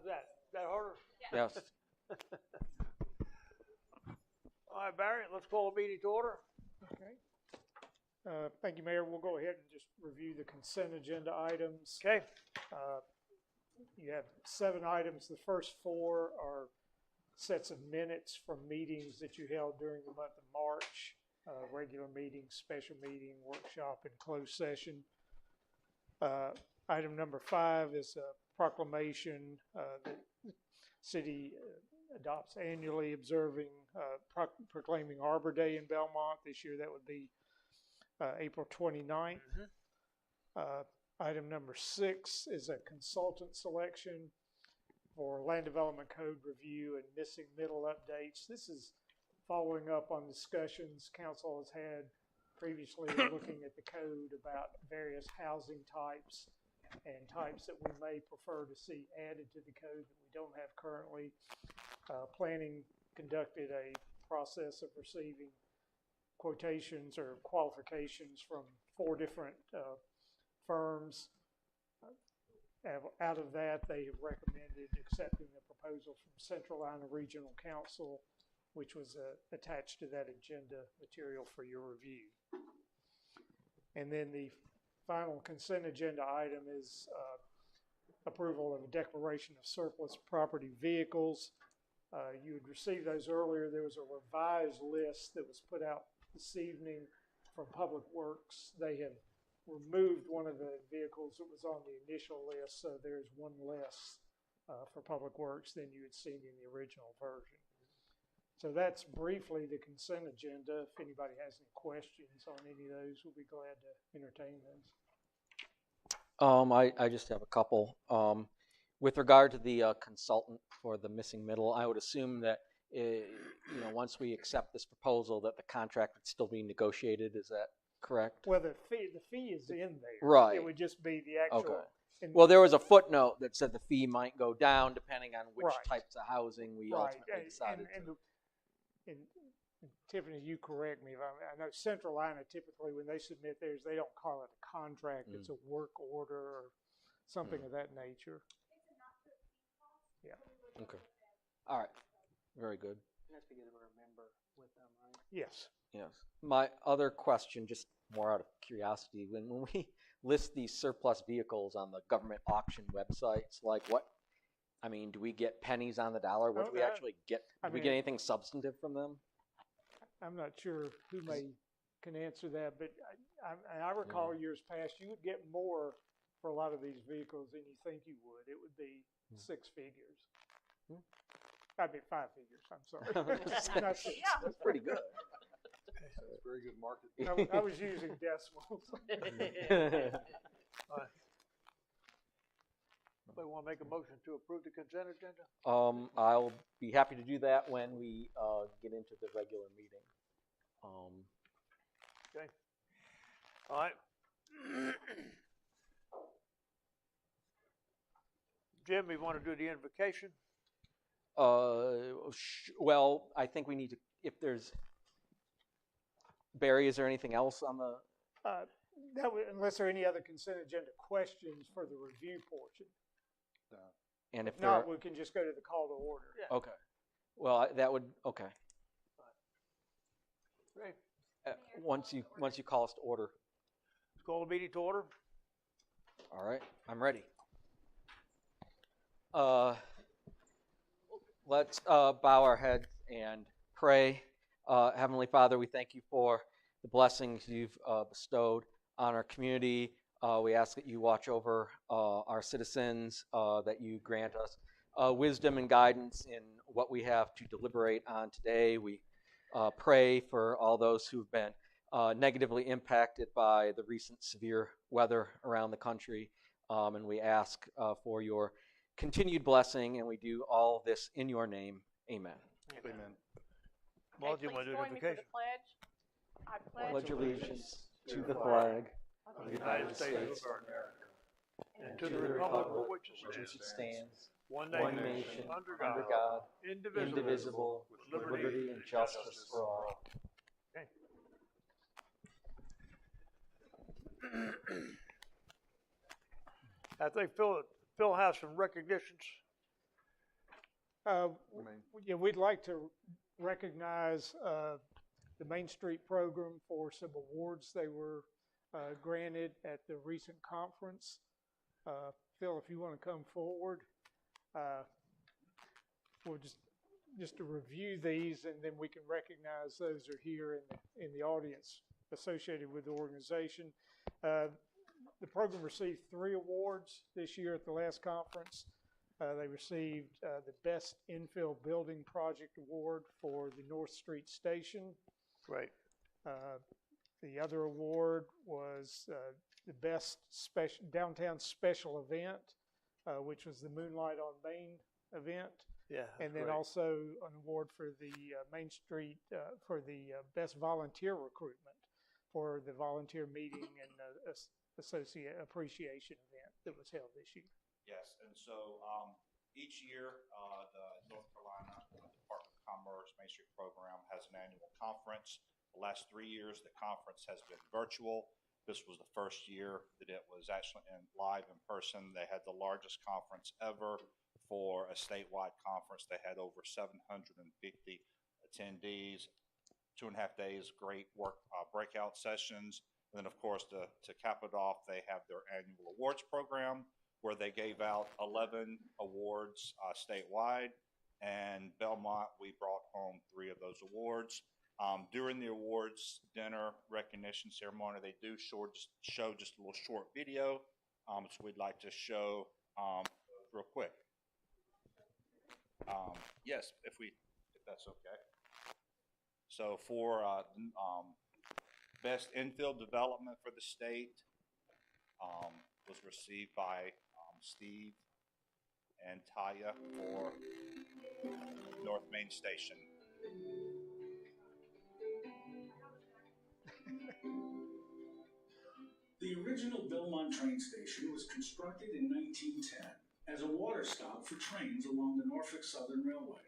How's that? Is that harder? Yes. All right, Barry, let's call the meeting to order. Okay. Thank you, Mayor. We'll go ahead and just review the consent agenda items. Okay. You have 7 items. The first 4 are sets of minutes from meetings that you held during the month of March, regular meeting, special meeting, workshop, and closed session. Item number 5 is a proclamation that the city adopts annually, proclaiming Arbor Day in Belmont. This year that would be April 29th. Item number 6 is a consultant selection for land development code review and missing middle updates. This is following up on discussions council has had previously looking at the code about various housing types and types that we may prefer to see added to the code that we don't have currently. Planning conducted a process of receiving quotations or qualifications from 4 different firms. Out of that, they have recommended accepting a proposal from Central Iowa Regional Council, which was attached to that agenda material for your review. And then the final consent agenda item is approval of a declaration of surplus property vehicles. You had received those earlier. There was a revised list that was put out this evening from Public Works. They have removed one of the vehicles that was on the initial list, so there's one less for Public Works than you had seen in the original version. So that's briefly the consent agenda. If anybody has any questions on any of those, we'll be glad to entertain those. I just have a couple. With regard to the consultant for the missing middle, I would assume that once we accept this proposal, that the contract would still be negotiated. Is that correct? Well, the fee is in there. Right. It would just be the actual. Okay. Well, there was a footnote that said the fee might go down depending on which types of housing we ultimately decided to. And Tiffany, you correct me if I know Central Iowa typically when they submit theirs, they don't call it a contract. It's a work order or something of that nature. Yeah. Okay. All right. Very good. You have to get a member with them, right? Yes. Yes. My other question, just more out of curiosity, when we list these surplus vehicles on the government auction websites, like what? I mean, do we get pennies on the dollar? What do we actually get? Do we get anything substantive from them? I'm not sure who can answer that, but I recall years past, you would get more for a lot of these vehicles than you think you would. It would be 6 figures. I'd be 5 figures. I'm sorry. Not 6. That's pretty good. That's very good market. I was using decimals. Somebody want to make a motion to approve the consent agenda? I'll be happy to do that when we get into the regular meeting. Okay. All right. Jim, you want to do the invocation? Well, I think we need to, if there's, Barry, is there anything else on the? Unless there are any other consent agenda questions for the review portion. No. And if not, we can just go to the call to order. Yeah. Okay. Well, that would, okay. Great. Once you call us to order. Let's call the meeting to order. All right, I'm ready. Let's bow our heads and pray. Heavenly Father, we thank you for the blessings you've bestowed on our community. We ask that you watch over our citizens, that you grant us wisdom and guidance in what we have to deliberate on today. We pray for all those who've been negatively impacted by the recent severe weather around the country, and we ask for your continued blessing, and we do all this in your name. Amen. Amen. Well, do you want to do the invocation? I Pledge allegiance to the flag of the United States of America, and to the republic for which it stands, one nation, under God, indivisible, with liberty and justice for all. Okay. I think Phil has some recognitions Yeah, we'd like to recognize the Main Street program for some awards they were granted at the recent conference. Phil, if you want to come forward, we'll just to review these, and then we can recognize those who are here in the audience associated with the organization. The program received 3 awards this year at the last conference. They received the Best Infill Building Project Award for the North Street Station. Right. The other award was the Best Downtown Special Event, which was the Moonlight on Main event. Yeah. And then also an award for the Main Street, for the Best Volunteer Recruitment for the volunteer meeting and associate appreciation event that was held this year. Yes, and so each year the North Carolina Department of Commerce Main Street Program has an annual conference. The last 3 years, the conference has been virtual. This was the first year that it was actually live in person. They had the largest conference ever for a statewide conference. They had over 750 attendees, 2.5 days, great work breakout sessions. And then, of course, to cap it off, they have their annual awards program where they gave out 11 awards statewide. And Belmont, we brought home 3 of those awards. During the awards dinner recognition ceremony, they do show just a little short video. So we'd like to show real quick. Yes, if that's okay. So for Best Infill Development for the state was received by Steve and Taya for North Main Station. The original Belmont train station was constructed in 1910 as a water stop for trains along the Norfolk Southern Railway.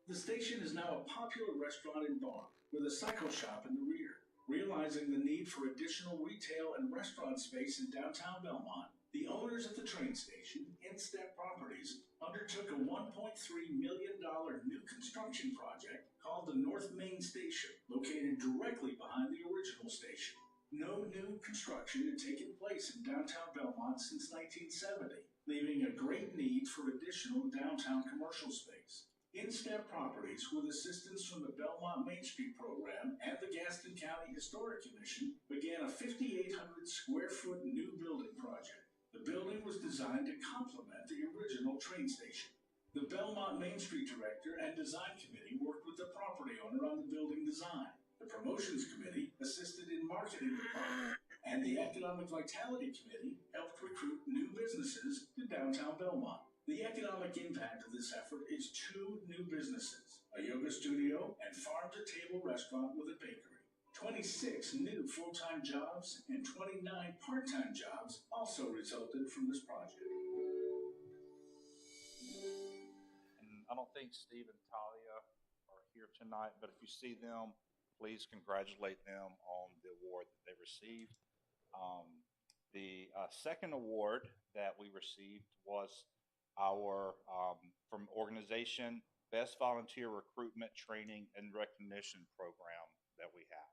The station is now a popular restaurant and bar with a cycle shop in the rear. Realizing the need for additional retail and restaurant space in downtown Belmont, the owners of the train station, Instep Properties, undertook a $1.3 million new construction project called the North Main Station, located directly behind the original station. No new construction had taken place in downtown Belmont since 1970, leaving a great need for additional downtown commercial space. Instep Properties, with assistance from the Belmont Main Street Program and the Gaston County Historic Commission, began a 5,800 square foot new building project. The building was designed to complement the original train station. The Belmont Main Street Director and Design Committee worked with the property owner on the building design. The Promotions Committee assisted in marketing the property, and the Economic Vitality Committee helped recruit new businesses to downtown Belmont. The economic impact of this effort is 2 new businesses, a yoga studio and farm-to-table restaurant with a bakery. 26 new full-time jobs and 29 part-time jobs also resulted from this project. And I don't think Steve and Talia are here tonight, but if you see them, please congratulate them on the award that they received. The second award that we received was our from organization Best Volunteer Recruitment Training and Recognition Program that we have.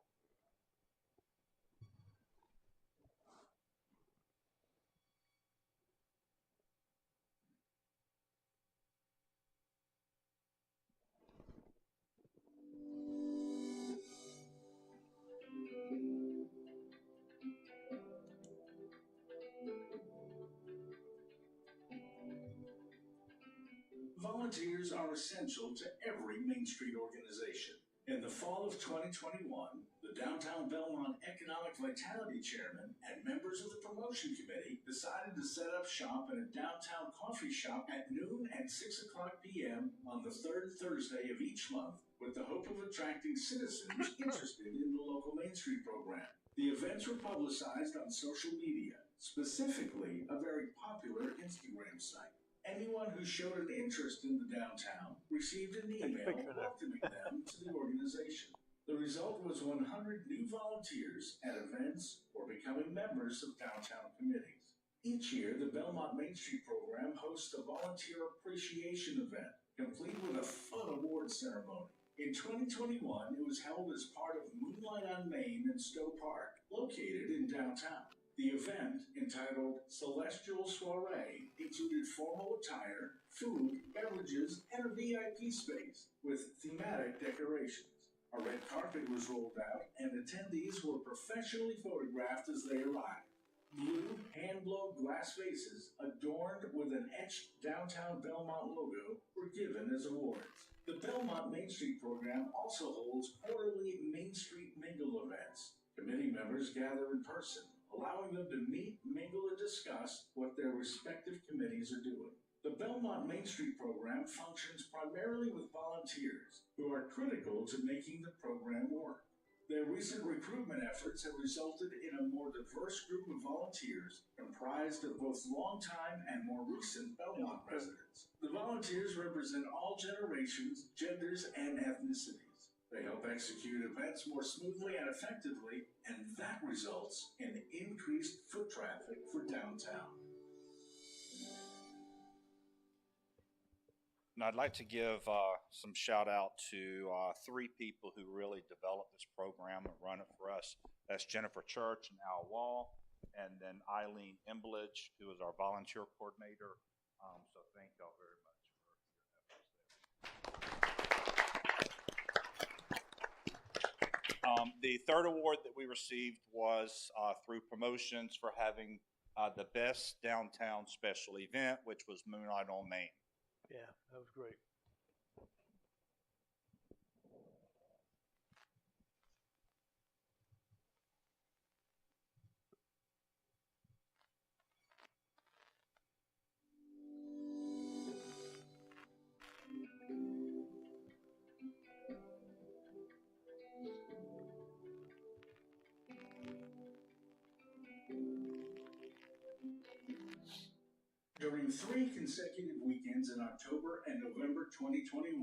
Volunteers are essential to every Main Street organization. In the fall of 2021, the Downtown Belmont Economic Vitality Chairman and members of the Promotion Committee decided to set up shop in a downtown coffee shop at noon and 6 o'clock p.m. on the 3rd Thursday of each month with the hope of attracting citizens interested in the local Main Street program. The events were publicized on social media, specifically a very popular Instagram site. Anyone who showed an interest in the downtown received an email welcoming them to the organization. The result was 100 new volunteers at events or becoming members of downtown committees. Each year, the Belmont Main Street program hosts a volunteer appreciation event complete with a fun award ceremony. In 2021, it was held as part of Moonlight on Main in Stowe Park, located in downtown. The event, entitled Celestial Soiree, included formal attire, food, beverages, and a VIP space with thematic decorations. A red carpet was rolled out, and attendees were professionally photographed as they arrived. Blue, hand-blown glass vases, adorned with an etched downtown Belmont logo, were given as awards. The Belmont Main Street program also holds quarterly Main Street Mingle events. Committee members gather in person, allowing them to meet, mingle, and discuss what their respective committees are doing. The Belmont Main Street program functions primarily with volunteers who are critical to making the program work. Their recent recruitment efforts have resulted in a more diverse group of volunteers comprised of both longtime and more recent Belmont residents. The volunteers represent all generations, genders, and ethnicities. They help execute events more smoothly and effectively, and that results in increased foot traffic for downtown. And I'd like to give some shout out to three people who really developed this program and run it for us. That's Jennifer Church and Al Wall, and then Eileen Embledge, who is our volunteer coordinator. So thank y'all very much for your efforts there. The third award that we received was through promotions for having the best downtown special event, which was Moonlight on Main. Yeah, that was great. During 3 consecutive weekends in October and November 2021,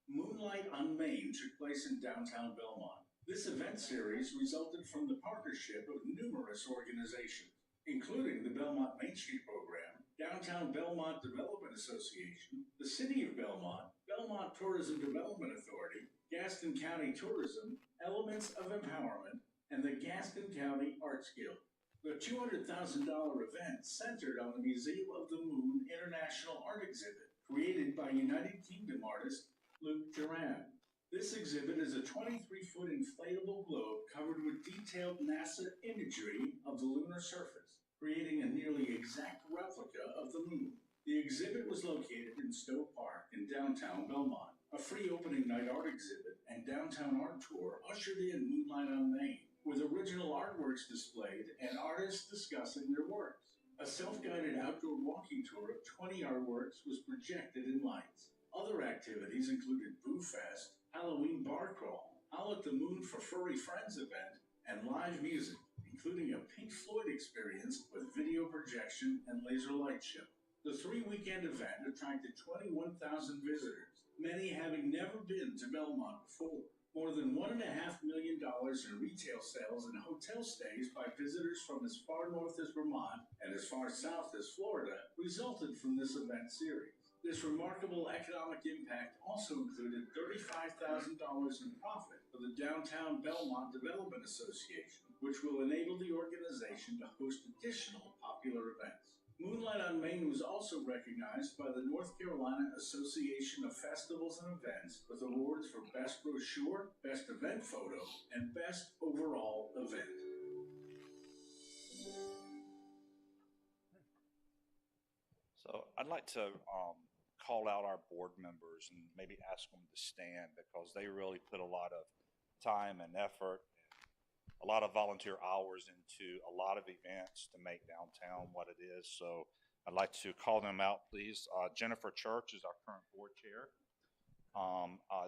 Moonlight on Main took place in downtown Belmont. This event series resulted from the partnership of numerous organizations, including the Belmont Main Street Program, Downtown Belmont Development Association, the City of Belmont, Belmont Tourism Development Authority, Gaston County Tourism, Elements of Empowerment, and the Gaston County Arts Guild. The $200,000 event centered on the Museum of the Moon International Art Exhibit, created by United Kingdom artist Luc Duran. This exhibit is a 23-foot inflatable globe covered with detailed NASA imagery of the lunar surface, creating a nearly exact replica of the moon. The exhibit was located in Stowe Park in downtown Belmont. A free opening night art exhibit and downtown art tour ushered in Moonlight on Main, with original artworks displayed and artists discussing their works. A self-guided outdoor walking tour of 20 artworks was projected in lights. Other activities included Boo Fest, Halloween bar crawl, Howl at the Moon for Furry Friends event, and live music, including a Pink Floyd experience with video projection and laser light show. The 3-weekend event attracted 21,000 visitors, many having never been to Belmont before. More than $1.5 million in retail sales and hotel stays by visitors from as far north as Vermont and as far south as Florida resulted from this event series. This remarkable economic impact also included $35,000 in profit for the Downtown Belmont Development Association, which will enable the organization to host additional popular events. Moonlight on Main was also recognized by the North Carolina Association of Festivals and Events with awards for Best Brochure, Best Event Photo, and Best Overall Event. So I'd like to call out our board members and maybe ask them to stand, because they really put a lot of time and effort, a lot of volunteer hours into a lot of events to make downtown what it is. So I'd like to call them out, please. Jennifer Church is our current board chair.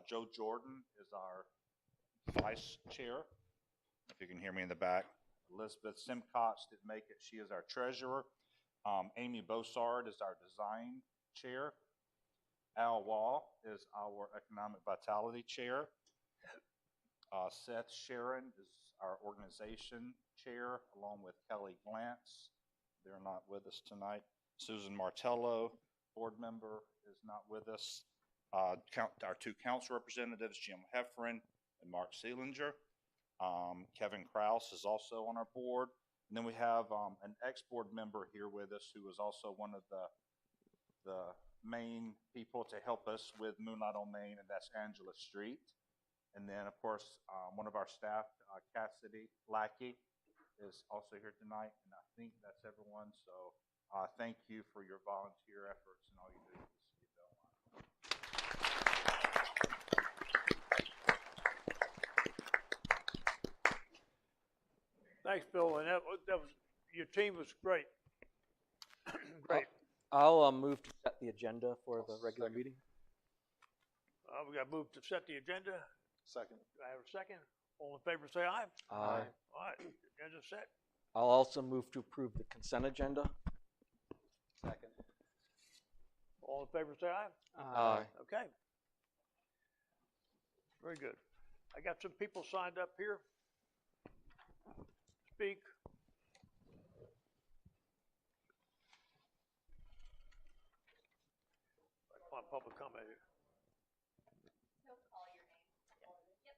Joe Jordan is our vice chair, if you can hear me in the back. Elizabeth Simcox didn't make it. She is our treasurer. Amy Bossard is our design chair. Al Wall is our economic vitality chair. Seth Sharon is our organization chair, along with Kelly Glantz. They're not with us tonight. Susan Martello, board member, is not with us. Our two council representatives, Jim Heffron and Mark Seelinger. Kevin Kraus is also on our board. And then we have an ex-board member here with us who is also one of the main people to help us with Moonlight on Main, and that's Angela Street. And then, of course, one of our staff, Cassidy Lackey, is also here tonight, and I think that's everyone. So thank you for your volunteer efforts and all you do for the city of Belmont. Thanks, Bill, and that was your team was great. Great. I'll move to set the agenda for the regular meeting. We got moved to set the agenda. Second. Do I have a second? All in favor, say aye. Aye. All right, agenda set. I'll also move to approve the consent agenda. Second. All in favor, say aye. Aye. Okay. Very good. I got some people signed up here. Speak. On public comment here. He'll call your name. Yep.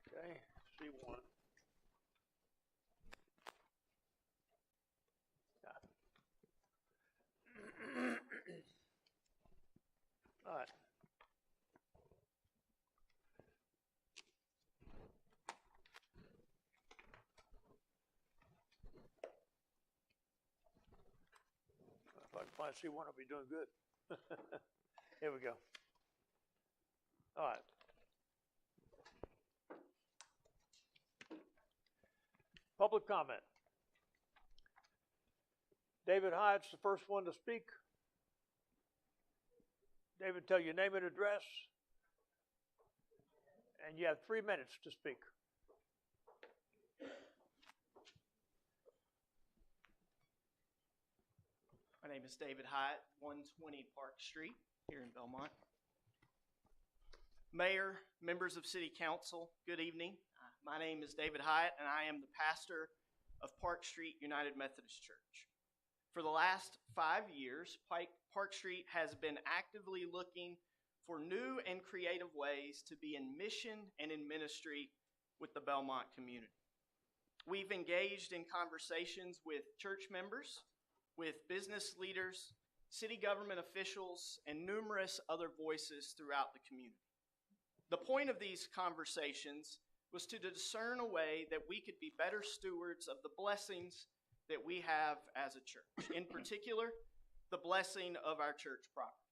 Okay, C1. All right. If I can find C1, I'll be doing good. Here we go. All right. Public comment. David Hyatt's the first one to speak. David, tell your name and address. And you have 3 minutes to speak. My name is David Hyatt, 120 Park Street here in Belmont. Mayor, members of City Council, good evening. My name is David Hyatt, and I am the pastor of Park Street United Methodist Church. For the last 5 years, Park Street has been actively looking for new and creative ways to be in mission and in ministry with the Belmont community. We've engaged in conversations with church members, with business leaders, city government officials, and numerous other voices throughout the community. The point of these conversations was to discern a way that we could be better stewards of the blessings that we have as a church, in particular, the blessing of our church property.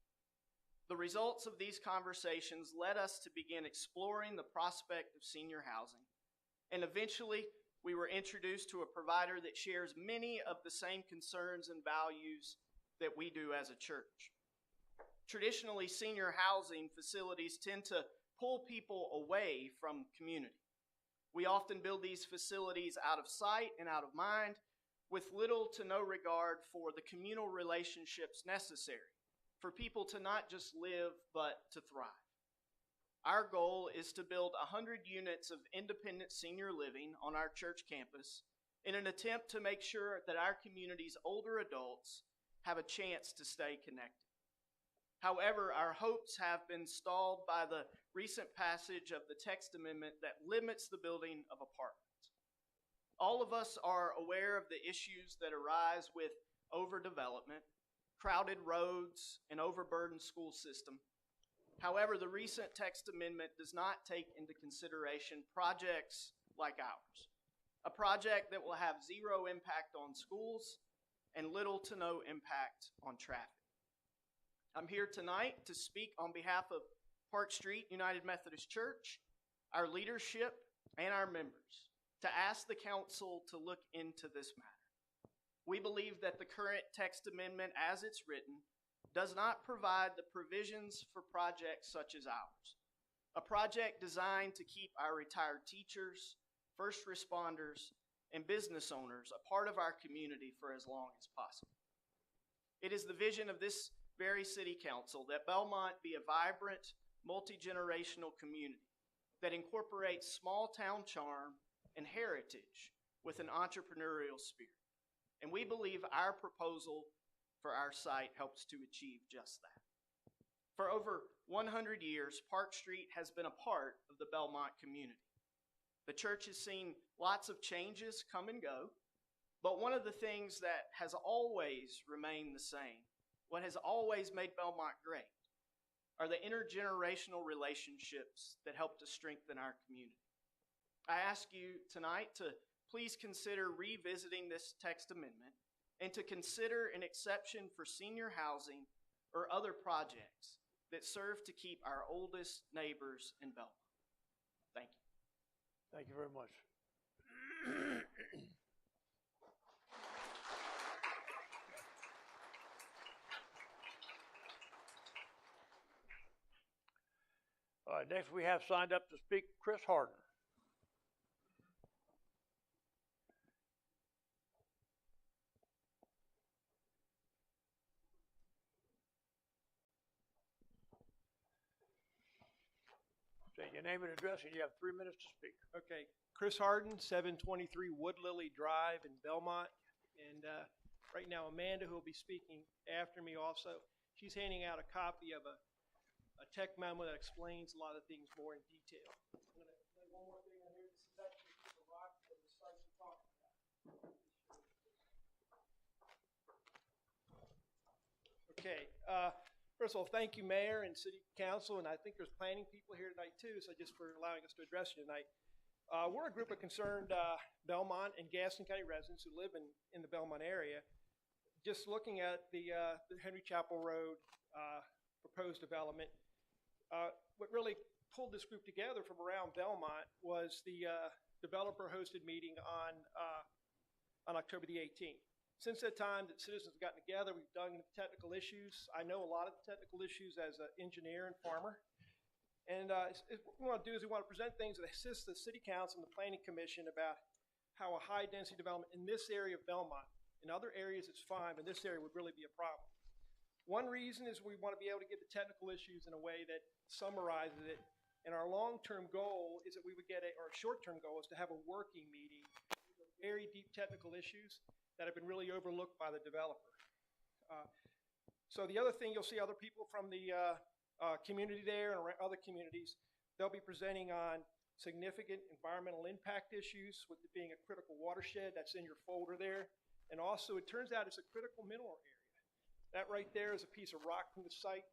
The results of these conversations led us to begin exploring the prospect of senior housing, and eventually we were introduced to a provider that shares many of the same concerns and values that we do as a church. Traditionally, senior housing facilities tend to pull people away from community. We often build these facilities out of sight and out of mind, with little to no regard for the communal relationships necessary for people to not just live, but to thrive. Our goal is to build 100 units of independent senior living on our church campus in an attempt to make sure that our community's older adults have a chance to stay connected. However, our hopes have been stalled by the recent passage of the text amendment that limits the building of apartments. All of us are aware of the issues that arise with overdevelopment, crowded roads, and overburdened school system. However, the recent text amendment does not take into consideration projects like ours, a project that will have zero impact on schools and little to no impact on traffic. I'm here tonight to speak on behalf of Park Street United Methodist Church, our leadership, and our members to ask the council to look into this matter. We believe that the current text amendment as it's written does not provide the provisions for projects such as ours, a project designed to keep our retired teachers, first responders, and business owners a part of our community for as long as possible. It is the vision of this very city council that Belmont be a vibrant, multi-generational community that incorporates small town charm and heritage with an entrepreneurial spirit. And we believe our proposal for our site helps to achieve just that. For over 100 years, Park Street has been a part of the Belmont community. The church has seen lots of changes come and go, but one of the things that has always remained the same, what has always made Belmont great, are the intergenerational relationships that help to strengthen our community. I ask you tonight to please consider revisiting this text amendment and to consider an exception for senior housing or other projects that serve to keep our oldest neighbors in Belmont. Thank you. Thank you very much. All right, next we have signed up to speak Chris Harden. Say your name and address, and you have 3 minutes to speak. Okay, Chris Harden, 723 Wood Lily Drive in Belmont. And right now, Amanda, who will be speaking after me also, she's handing out a copy of a tech memo that explains a lot of things more in detail. I'm going to say one more thing on here. This is actually the rock of the site we're talking about. Okay, first of all, thank you, Mayor and City Council, and I think there's planning people here tonight too, so just for allowing us to address you tonight. We're a group of concerned Belmont and Gaston County residents who live in the Belmont area. Just looking at the Henry Chapel Road proposed development, what really pulled this group together from around Belmont was the developer-hosted meeting on October the 18th. Since that time, the citizens have gotten together. We've dug into technical issues. I know a lot of the technical issues as an engineer and farmer. And what we want to do is we want to present things that assist the City Council and the Planning Commission about how a high-density development in this area of Belmont, in other areas it's fine, but this area would really be a problem. One reason is we want to be able to get the technical issues in a way that summarizes it. And our long-term goal is that we would get or a short-term goal is to have a working meeting with very deep technical issues that have been really overlooked by the developer. So the other thing, you'll see other people from the community there and other communities. They'll be presenting on significant environmental impact issues, with it being a critical watershed. That's in your folder there. And also, it turns out it's a critical mineral area. That right there is a piece of rock from the site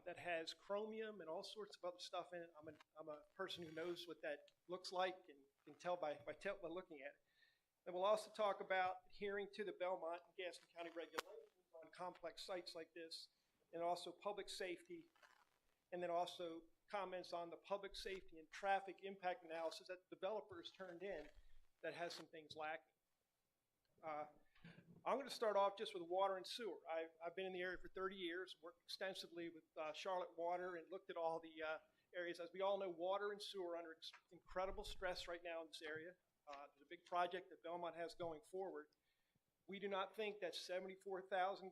that has chromium and all sorts of other stuff in it. I'm a person who knows what that looks like and can tell by looking at it. And we'll also talk about adhering to the Belmont and Gaston County regulations on complex sites like this, and also public safety, and then also comments on the public safety and traffic impact analysis that developers turned in that has some things lacking. I'm going to start off just with water and sewer. I've been in the area for 30 years, worked extensively with Charlotte Water, and looked at all the areas. As we all know, water and sewer are under incredible stress right now in this area. There's a big project that Belmont has going forward. We do not think that 74,000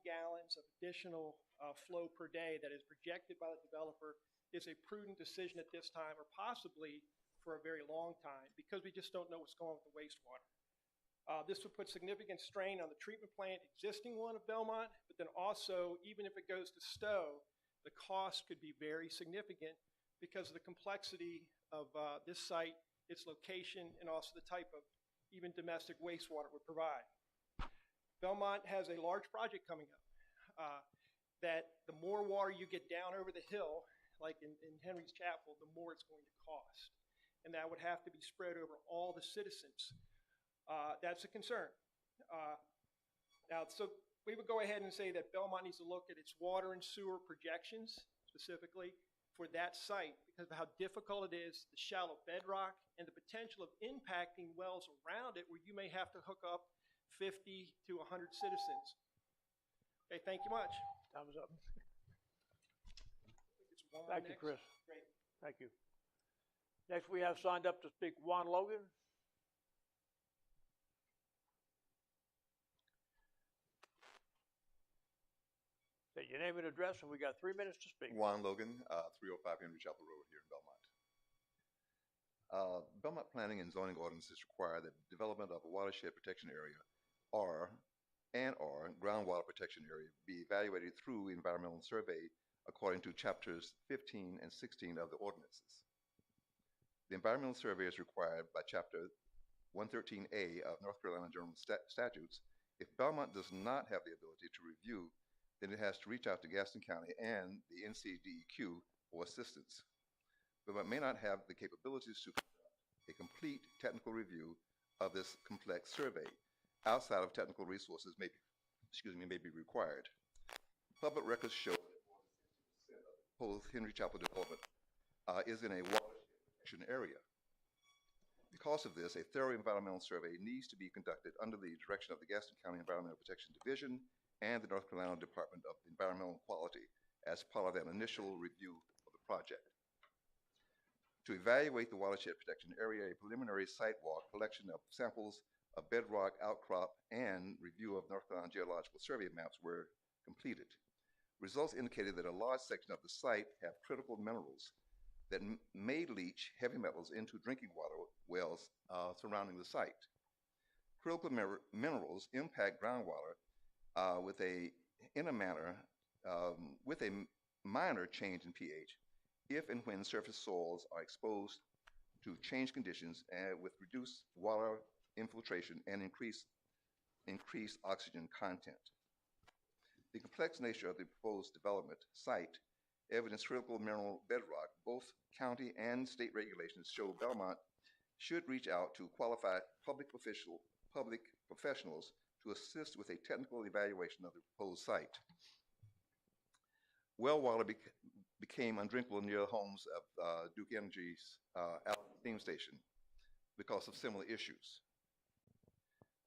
gallons of additional flow per day that is projected by the developer is a prudent decision at this time, or possibly for a very long time, because we just don't know what's going on with the wastewater. This would put significant strain on the treatment plant, existing one of Belmont, but then also, even if it goes to Stowe, the cost could be very significant because of the complexity of this site, its location, and also the type of even domestic wastewater it would provide. Belmont has a large project coming up that the more water you get down over the hill, like in Henry's Chapel, the more it's going to cost. And that would have to be spread over all the citizens. That's a concern. Now, so we would go ahead and say that Belmont needs to look at its water and sewer projections specifically for that site because of how difficult it is, the shallow bedrock, and the potential of impacting wells around it where you may have to hook up 50 to 100 citizens. Okay, thank you much. Time's up. It's Thank you, Chris. Great. Thank you. Next, we have signed up to speak Juan Logan. Say your name and address, and we got 3 minutes to speak. Juan Logan, 305 Henry Chapel Road here in Belmont. Belmont planning and zoning ordinances require that development of a watershed protection area or groundwater protection area be evaluated through environmental survey according to chapters 15 and 16 of the ordinances. The environmental survey is required by chapter 113A of North Carolina General Statutes. If Belmont does not have the ability to review, then it has to reach out to Gaston County and the NCDEQ for assistance. Belmont may not have the capabilities to conduct a complete technical review of this complex survey. Outside of technical resources may be required. Public records show that more than 60% of the proposed Henry Chapel development is in a watershed protection area. Because of this, a thorough environmental survey needs to be conducted under the direction of the Gaston County Environmental Protection Division and the North Carolina Department of Environmental Quality as part of an initial review of the project. To evaluate the watershed protection area, a preliminary site walk, collection of samples of bedrock outcrop, and review of North Carolina Geological Survey maps were completed. Results indicated that a large section of the site have critical minerals that may leach heavy metals into drinking water wells surrounding the site. Critical minerals impact groundwater with a minor change in pH if and when surface soils are exposed to changed conditions and with reduced water infiltration and increased oxygen content. The complex nature of the proposed development site evidence critical mineral bedrock. Both county and state regulations show Belmont should reach out to qualified public professionals to assist with a technical evaluation of the proposed site. Well water became undrinkable near homes of Duke Energy's Allen Steam Station because of similar issues.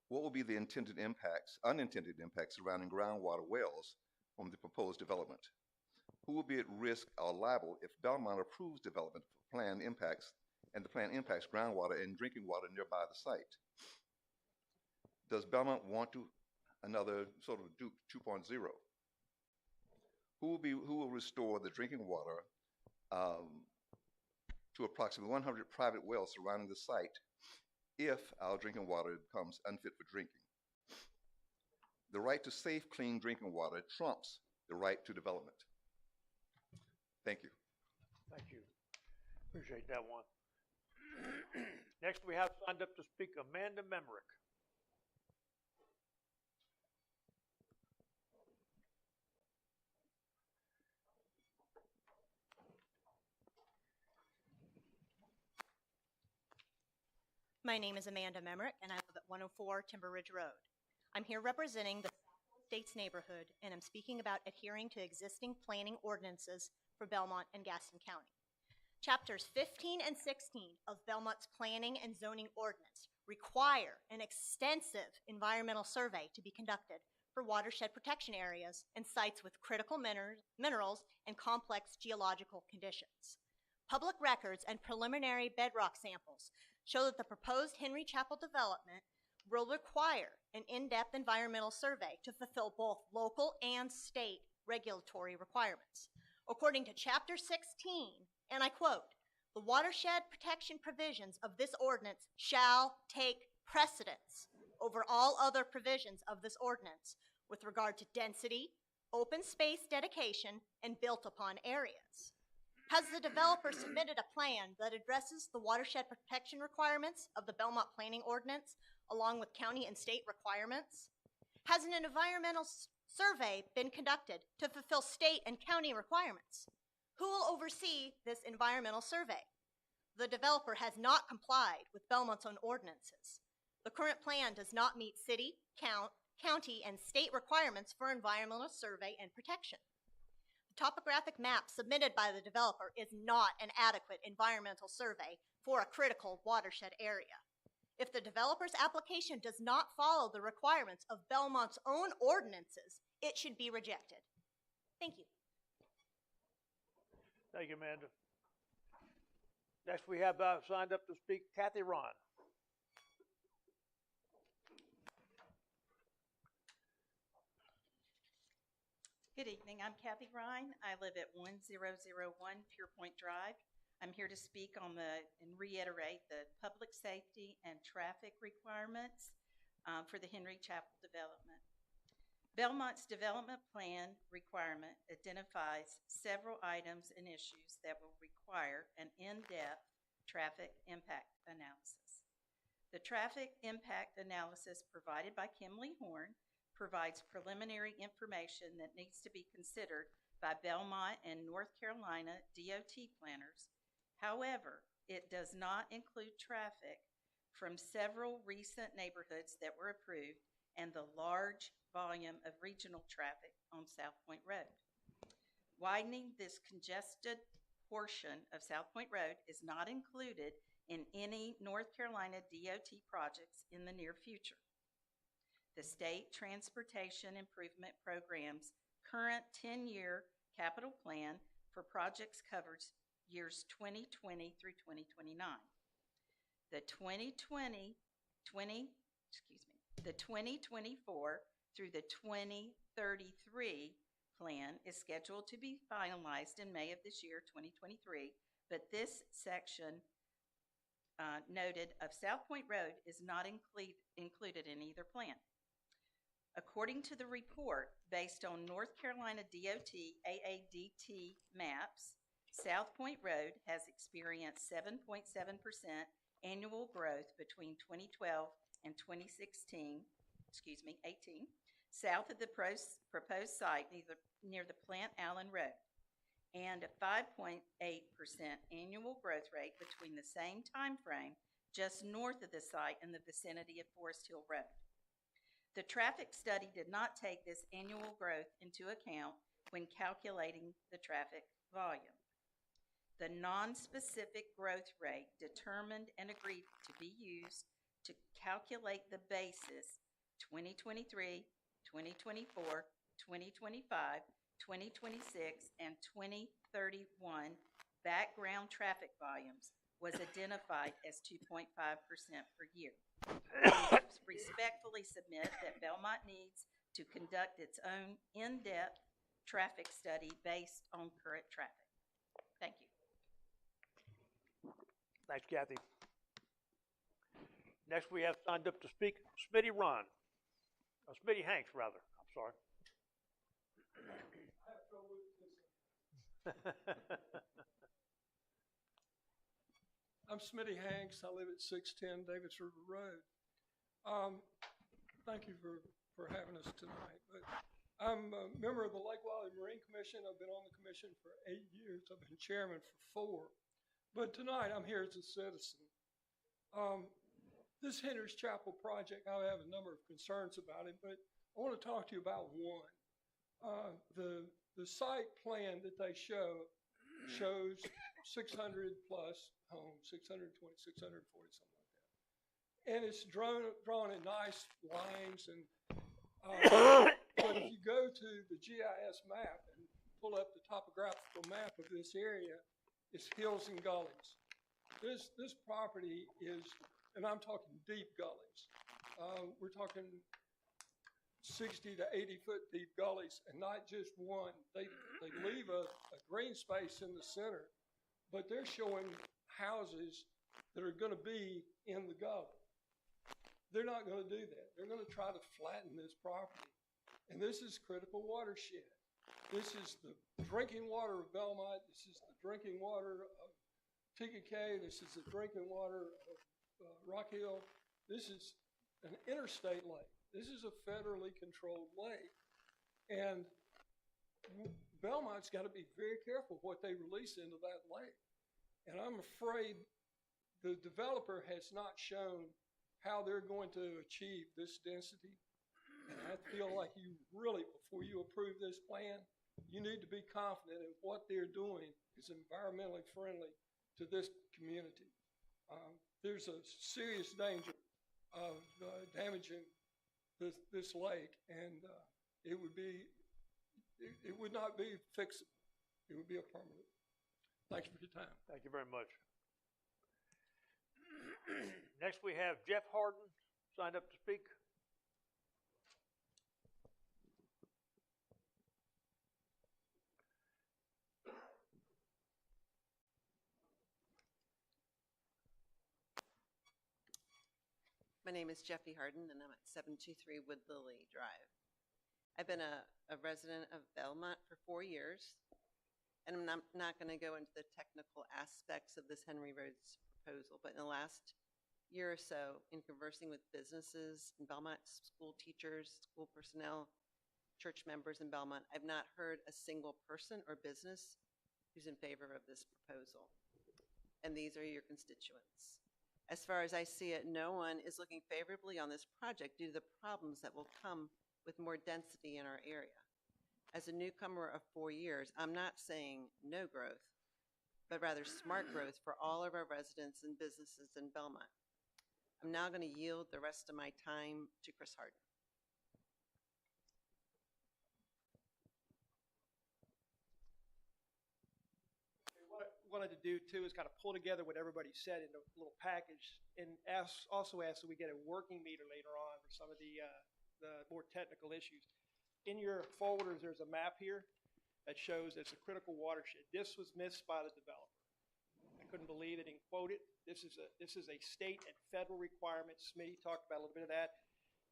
What will be the unintended impacts surrounding groundwater wells from the proposed development? Who will be at risk or liable if Belmont approves development plan impacts and the plan impacts groundwater and drinking water nearby the site? Does Belmont want to another sort of Duke 2.0? Who will restore the drinking water to approximately 100 private wells surrounding the site if our drinking water becomes unfit for drinking? The right to safe, clean drinking water trumps the right to development. Thank you. Thank you. Appreciate that one. Next, we have signed up to speak Amanda Memrick. My name is Amanda Memrick, and I live at 104 Timber Ridge Road. I'm here representing the States neighborhood, and I'm speaking about adhering to existing planning ordinances for Belmont and Gaston County. Chapters 15 and 16 of Belmont's Planning and Zoning Ordinance require an extensive environmental survey to be conducted for watershed protection areas and sites with critical minerals and complex geological conditions. Public records and preliminary bedrock samples show that the proposed Henry Chapel development will require an in-depth environmental survey to fulfill both local and state regulatory requirements. According to Chapter 16, and I quote, "The watershed protection provisions of this ordinance shall take precedence over all other provisions of this ordinance with regard to density, open space dedication, and built-upon areas." Has the developer submitted a plan that addresses the watershed protection requirements of the Belmont Planning Ordinance along with county and state requirements? Has an environmental survey been conducted to fulfill state and county requirements? Who will oversee this environmental survey? The developer has not complied with Belmont's own ordinances. The current plan does not meet city, county, and state requirements for environmental survey and protection. The topographic map submitted by the developer is not an adequate environmental survey for a critical watershed area. If the developer's application does not follow the requirements of Belmont's own ordinances, it should be rejected. Thank you. Thank you, Amanda. Next, we have signed up to speak Kathy Ron. Good evening. I'm Kathy Ryan. I live at 1001 Pure Point Drive. I'm here to speak on and reiterate the public safety and traffic requirements for the Henry Chapel development. Belmont's development plan requirement identifies several items and issues that will require an in-depth traffic impact analysis. The traffic impact analysis provided by Kimley Horn provides preliminary information that needs to be considered by Belmont and North Carolina DOT planners. However, it does not include traffic from several recent neighborhoods that were approved and the large volume of regional traffic on South Point Road. Widening this congested portion of South Point Road is not included in any North Carolina DOT projects in the near future. The State Transportation Improvement Program's current 10-year capital plan for projects covers years 2020 through 2029. The 2024 through the 2033 plan is scheduled to be finalized in May of this year, 2023, but this section noted of South Point Road is not included in either plan. According to the report, based on North Carolina DOT AADT maps, South Point Road has experienced 7.7% annual growth between 2012 and 2018, south of the proposed site near the Plant Allen Road, and a 5.8% annual growth rate between the same time frame just north of the site in the vicinity of Forest Hill Road. The traffic study did not take this annual growth into account when calculating the traffic volume. The non-specific growth rate determined and agreed to be used to calculate the basis 2023, 2024, 2025, 2026, and 2031 background traffic volumes was identified as 2.5% per year. We respectfully submit that Belmont needs to conduct its own in-depth traffic study based on current traffic. Thank you. Thanks, Kathy. Next, we have signed up to speak Smitty Ron. Smitty Hanks, rather. I'm sorry. I have trouble with this. I'm Smitty Hanks. I live at 610 Davis River Road. Thank you for having us tonight. But I'm a member of the Lake Wylie Marine Commission. I've been on the commission for 8 years. I've been chairman for 4. But tonight I'm here as a citizen. This Henry's Chapel project, I have a number of concerns about it, but I want to talk to you about one. The site plan that they shows 600 plus homes, 620, 640, something like that. And it's drawn in nice lines. And but if you go to the GIS map and pull up the topographical map of this area, it's hills and gullies. This property is, and I'm talking deep gullies. We're talking 60 to 80 foot deep gullies, and not just one. They leave a green space in the center, but they're showing houses that are going to be in the gully. They're not going to do that. They're going to try to flatten this property. And this is critical watershed. This is the drinking water of Belmont. This is the drinking water of TKK. This is the drinking water of Rock Hill. This is an interstate lake. This is a federally controlled lake. And Belmont's got to be very careful what they release into that lake. And I'm afraid the developer has not shown how they're going to achieve this density. And I feel like you really, before you approve this plan, you need to be confident in what they're doing is environmentally friendly to this community. There's a serious danger of damaging this lake, and it would not be fixable. It would be a permanent. Thank you for your time. Thank you very much. Next, we have Jeff Harden signed up to speak. My name is Jeffy Harden, and I'm at 723 Wood Lily Drive. I've been a resident of Belmont for 4 years, and I'm not going to go into the technical aspects of this Henry Rhodes proposal, but in the last year or so, in conversing with businesses in Belmont, school teachers, school personnel, church members in Belmont, I've not heard a single person or business who's in favor of this proposal. And these are your constituents. As far as I see it, no one is looking favorably on this project due to the problems that will come with more density in our area. As a newcomer of 4 years, I'm not saying no growth, but rather smart growth for all of our residents and businesses in Belmont. I'm now going to yield the rest of my time to Chris Harden. Wanted to do too is kind of pull together what everybody said in a little package, and also ask that we get a working meter later on for some of the more technical issues. In your folders, there's a map here that shows it's a critical watershed. This was missed by the developer. I couldn't believe they didn't quote it. This is a state and federal requirement. Smitty talked about a little bit of that.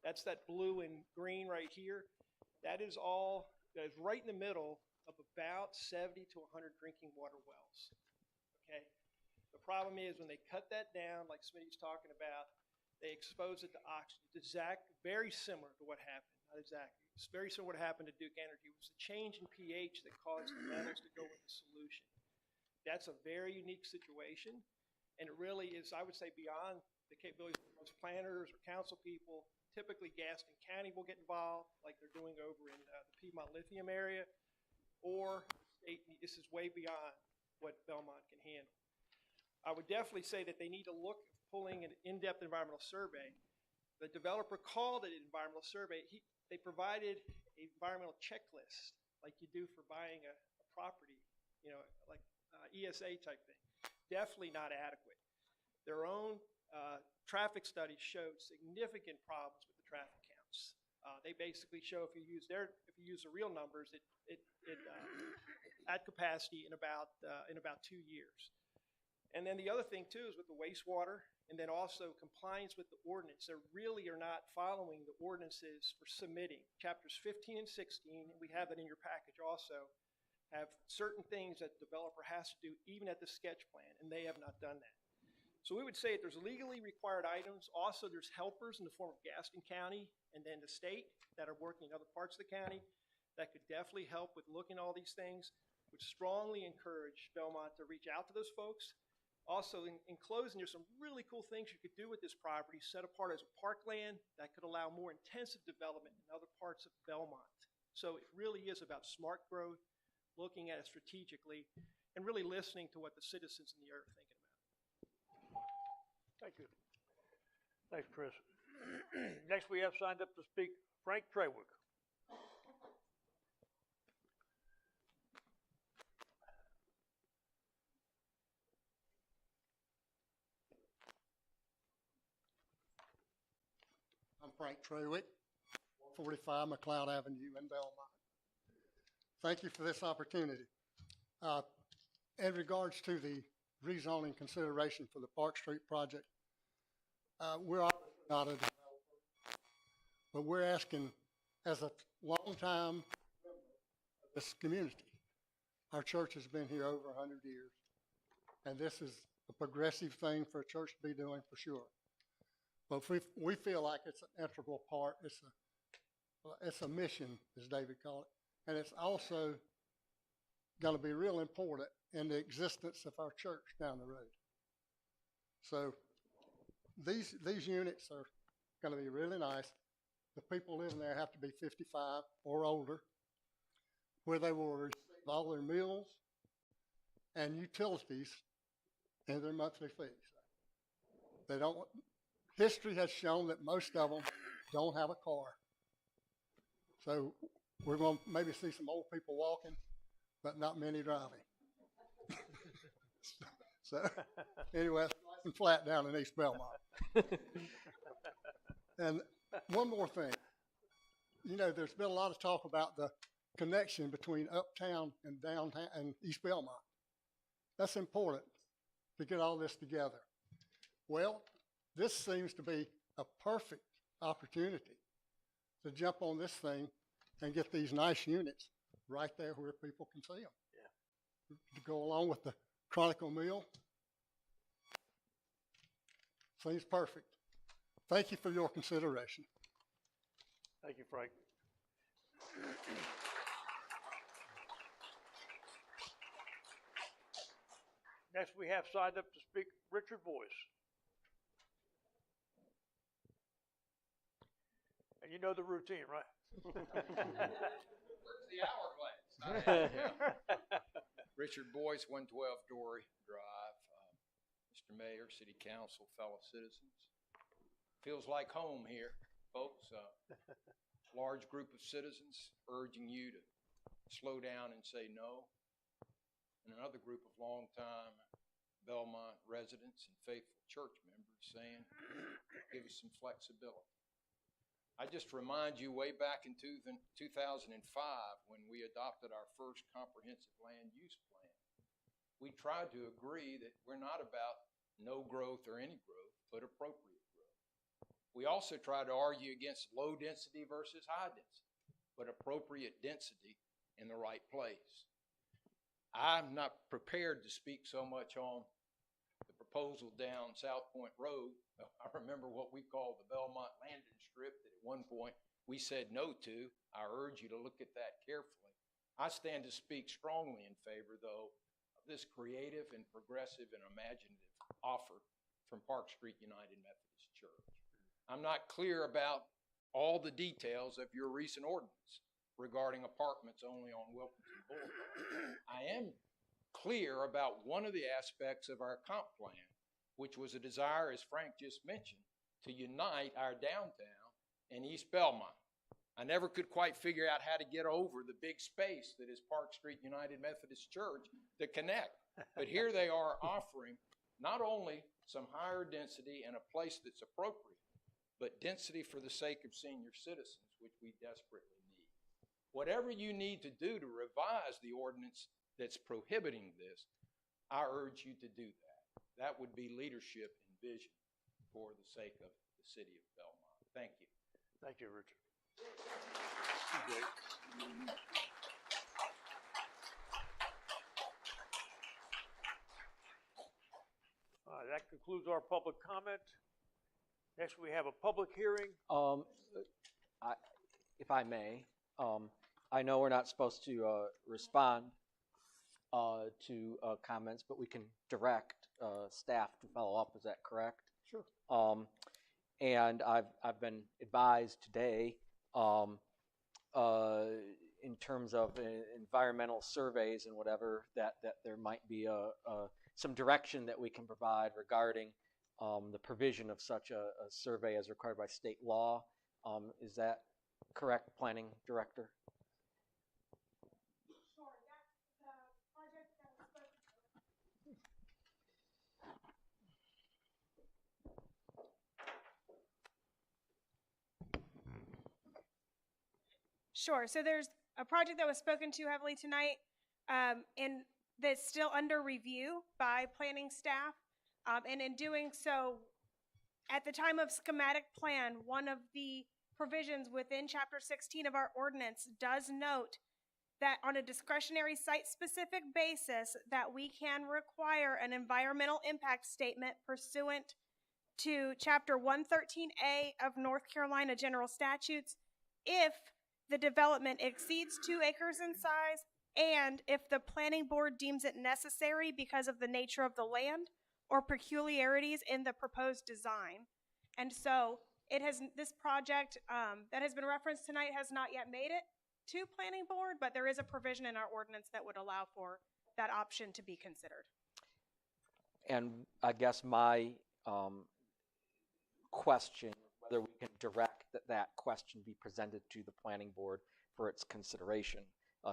That's that blue and green right here. That is right in the middle of about 70 to 100 drinking water wells. Okay. The problem is when they cut that down, like Smitty's talking about, they expose it to oxygen. It's very similar to what happened. Not exactly. It's very similar to what happened to Duke Energy. It was the change in pH that caused the metals to go in the solution. That's a very unique situation, and it really is, I would say, beyond the capabilities of most planners or council people. Typically, Gaston County will get involved, like they're doing over in the Piedmont Lithium area, or this is way beyond what Belmont can handle. I would definitely say that they need to look at pulling an in-depth environmental survey. The developer called it an environmental survey. They provided an environmental checklist like you do for buying a property, like ESA type thing. Definitely not adequate. Their own traffic studies showed significant problems with the traffic counts. They basically show if you use the real numbers, it at capacity in about 2 years. And then the other thing too is with the wastewater, and then also compliance with the ordinance. They really are not following the ordinances for submitting. Chapters 15 and 16, and we have that in your package also, have certain things that the developer has to do even at the sketch plan, and they have not done that. So we would say that there's legally required items. Also, there's helpers in the form of Gaston County and then the state that are working in other parts of the county that could definitely help with looking at all these things. Would strongly encourage Belmont to reach out to those folks. Also, in closing, there's some really cool things you could do with this property, set apart as a parkland that could allow more intensive development in other parts of Belmont. So it really is about smart growth, looking at it strategically, and really listening to what the citizens in the area are thinking about. Thank you. Thanks, Chris. Next, we have signed up to speak Frank Trawick. I'm Frank Trawick, 45 McLeod Avenue in Belmont. Thank you for this opportunity. In regards to the rezoning consideration for the Park Street project, we're obviously not a developer, but we're asking, as a long-time member of this community, our church has been here over 100 years, and this is a progressive thing for a church to be doing for sure. But we feel like it's an integral part. It's a mission, as David called it, and it's also going to be real important in the existence of our church down the road. So these units are going to be really nice. The people living there have to be 55 or older, where they will receive all their meals and utilities in their monthly fees. They don't. History has shown that most of them don't have a car. So we're going to maybe see some old people walking, but not many driving. So anyway, it's nice and flat down in East Belmont. And one more thing. There's been a lot of talk about the connection between uptown and downtown and East Belmont. That's important to get all this together. Well, this seems to be a perfect opportunity to jump on this thing and get these nice units right there where people can see them. Yeah. To go along with the Chronicle Mill. Seems perfect. Thank you for your consideration. Thank you, Frank. Next, we have signed up to speak Richard Boyce. And you know the routine, right? Where's the hourglass? Richard Boyce, 112 Dory Drive. Mr. Mayor, City Council, fellow citizens. Feels like home here, folks. Large group of citizens urging you to slow down and say no. And another group of longtime Belmont residents and faithful church members saying, give us some flexibility. I just remind you way back in 2005 when we adopted our first comprehensive land use plan, we tried to agree that we're not about no growth or any growth, but appropriate growth. We also tried to argue against low density versus high density, but appropriate density in the right place. I'm not prepared to speak so much on the proposal down South Point Road. I remember what we called the Belmont landing strip that at one point we said no to. I urge you to look at that carefully. I stand to speak strongly in favor, though, of this creative and progressive and imaginative offer from Park Street United Methodist Church. I'm not clear about all the details of your recent ordinance regarding apartments only on Wilkinson Boulevard. I am clear about one of the aspects of our comp plan, which was a desire, as Frank just mentioned, to unite our downtown and East Belmont. I never could quite figure out how to get over the big space that is Park Street United Methodist Church to connect. But here they are offering not only some higher density and a place that's appropriate, but density for the sake of senior citizens, which we desperately need. Whatever you need to do to revise the ordinance that's prohibiting this, I urge you to do that. That would be leadership and vision for the sake of the city of Belmont. Thank you. Thank you, Richard. All right, that concludes our public comment. Next, we have a public hearing. If I may, I know we're not supposed to respond to comments, but we can direct staff to follow up. Is that correct? Sure. And I've been advised today in terms of environmental surveys and whatever that there might be some direction that we can provide regarding the provision of such a survey as required by state law. Is that correct, Planning Director? Sure, that's the project that was spoken to. Sure, so there's a project that was spoken to heavily tonight, and that's still under review by planning staff. And in doing so, at the time of schematic plan, one of the provisions within Chapter 16 of our ordinance does note that on a discretionary site-specific basis that we can require an environmental impact statement pursuant to Chapter 113A of North Carolina General Statutes if the development exceeds 2 acres in size and if the planning board deems it necessary because of the nature of the land or peculiarities in the proposed design. And so this project that has been referenced tonight has not yet made it to planning board, but there is a provision in our ordinance that would allow for that option to be considered. And I guess my question, whether we can direct that question be presented to the planning board for its consideration,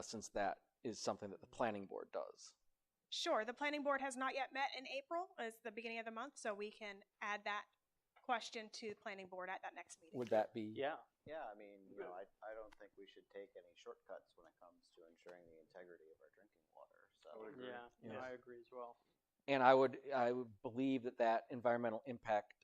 since that is something that the planning board does. Sure, the planning board has not yet met in April, as the beginning of the month, so we can add that question to the planning board at that next meeting. Would that be? Yeah, I mean, I don't think we should take any shortcuts when it comes to ensuring the integrity of our drinking water. So I agree as well. And I would believe that environmental impact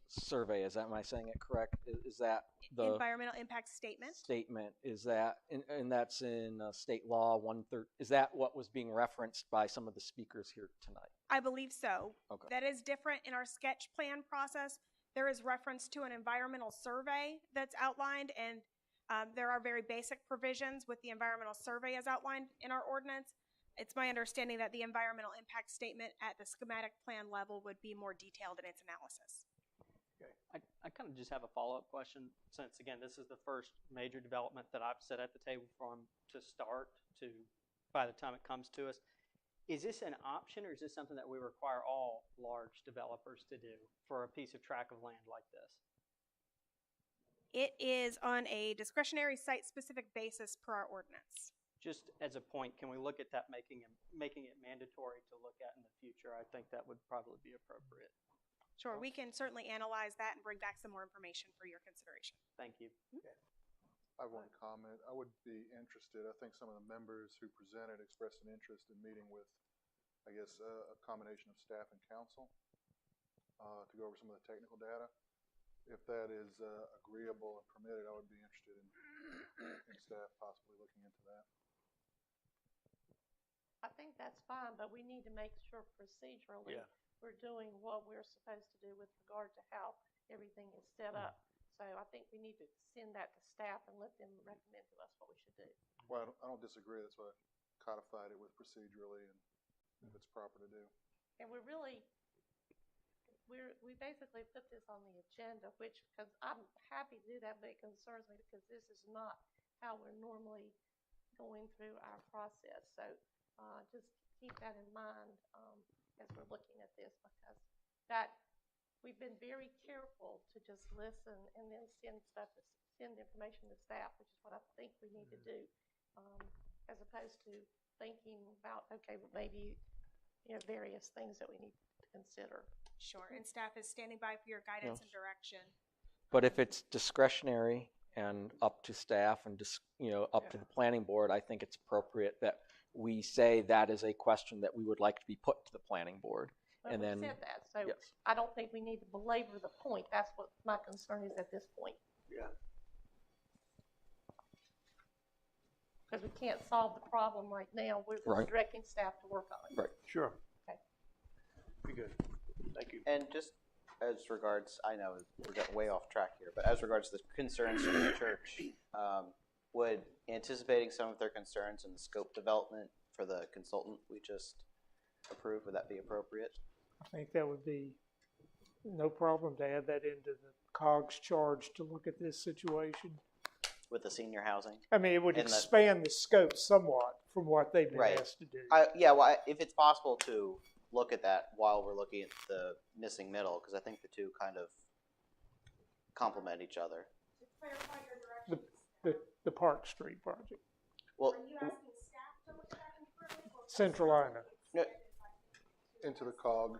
survey. Am I saying it correct? Is that the Environmental impact statement. statement? Is that, and that's in state law 130? Is that what was being referenced by some of the speakers here tonight? I believe so. Okay. That is different in our sketch plan process. There is reference to an environmental survey that's outlined, and there are very basic provisions with the environmental survey as outlined in our ordinance. It's my understanding that the environmental impact statement at the schematic plan level would be more detailed in its analysis. I kind of just have a follow-up question, since again this is the first major development that I've sat at the table from to start to by the time it comes to us. Is this an option, or is this something that we require all large developers to do for a piece of tract of land like this? It is on a discretionary site-specific basis per our ordinance. Just as a point, can we look at that, making it mandatory to look at in the future? I think that would probably be appropriate. Sure, we can certainly analyze that and bring back some more information for your consideration. Thank you. I have one comment. I would be interested, I think some of the members who presented expressed an interest in meeting with, I guess, a combination of staff and council to go over some of the technical data. If that is agreeable and permitted, I would be interested in staff possibly looking into that. I think that's fine, but we need to make sure procedurally we're doing what we're supposed to do with regard to how everything is set up. So I think we need to send that to staff and let them recommend to us what we should do. Well, I don't disagree. That's why I codified it with procedurally and if it's proper to do. And we basically put this on the agenda, which, because I'm happy to do that, but it concerns me because this is not how we're normally going through our process. So just keep that in mind as we're looking at this, because we've been very careful to just listen and then send information to staff, which is what I think we need to do, as opposed to thinking about, okay, well, maybe various things that we need to consider. Sure, and staff is standing by for your guidance and direction. But if it's discretionary and up to staff and up to the planning board, I think it's appropriate that we say that is a question that we would like to be put to the planning board. Well, and we then said that, so I don't think we need to belabor the point. That's what my concern is at this point. Yeah. Because we can't solve the problem right now. We're just directing staff to work on it. Right. Sure. Okay. Be good. Thank you. And just as regards, I know we're getting way off track here, but as regards to the concerns from the church, would anticipating some of their concerns in the scope development for the consultant we just approved, would that be appropriate? I think that would be no problem to add that into the COGS charge to look at this situation. With the senior housing? I mean, it would expand the scope somewhat from what they've been asked to do. Well, if it's possible to look at that while we're looking at the missing middle, because I think the two kind of complement each other. To clarify your direction. The Park Street project. Well, are you asking staff to look at that concurrently? Centralina. No. Into the COG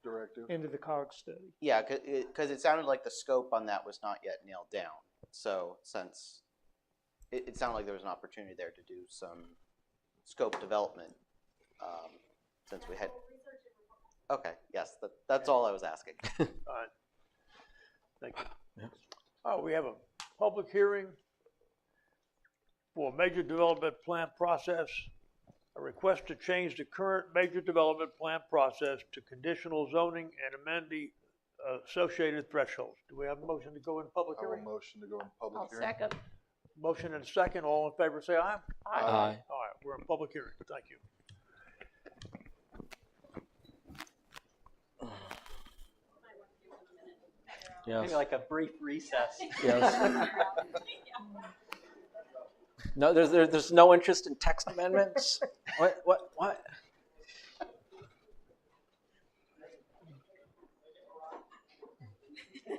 directive. Into the COG study. Yeah, because it sounded like the scope on that was not yet nailed down. So since it sounded like there was an opportunity there to do some scope development, since we had. Okay, yes, that's all I was asking. All right. Thank you. Yeah. Oh, we have a public hearing for major development plan process. A request to change the current major development plan process to conditional zoning and amend the associated thresholds. Do we have a motion to go in public hearing? I will motion to go in public I'll hearing. second. Motion and a second. All in favor say aye. Aye. Aye. All right, we're in public hearing. Thank you. Yes. Maybe like a brief recess. Yes. No, there's no interest in text amendments. What?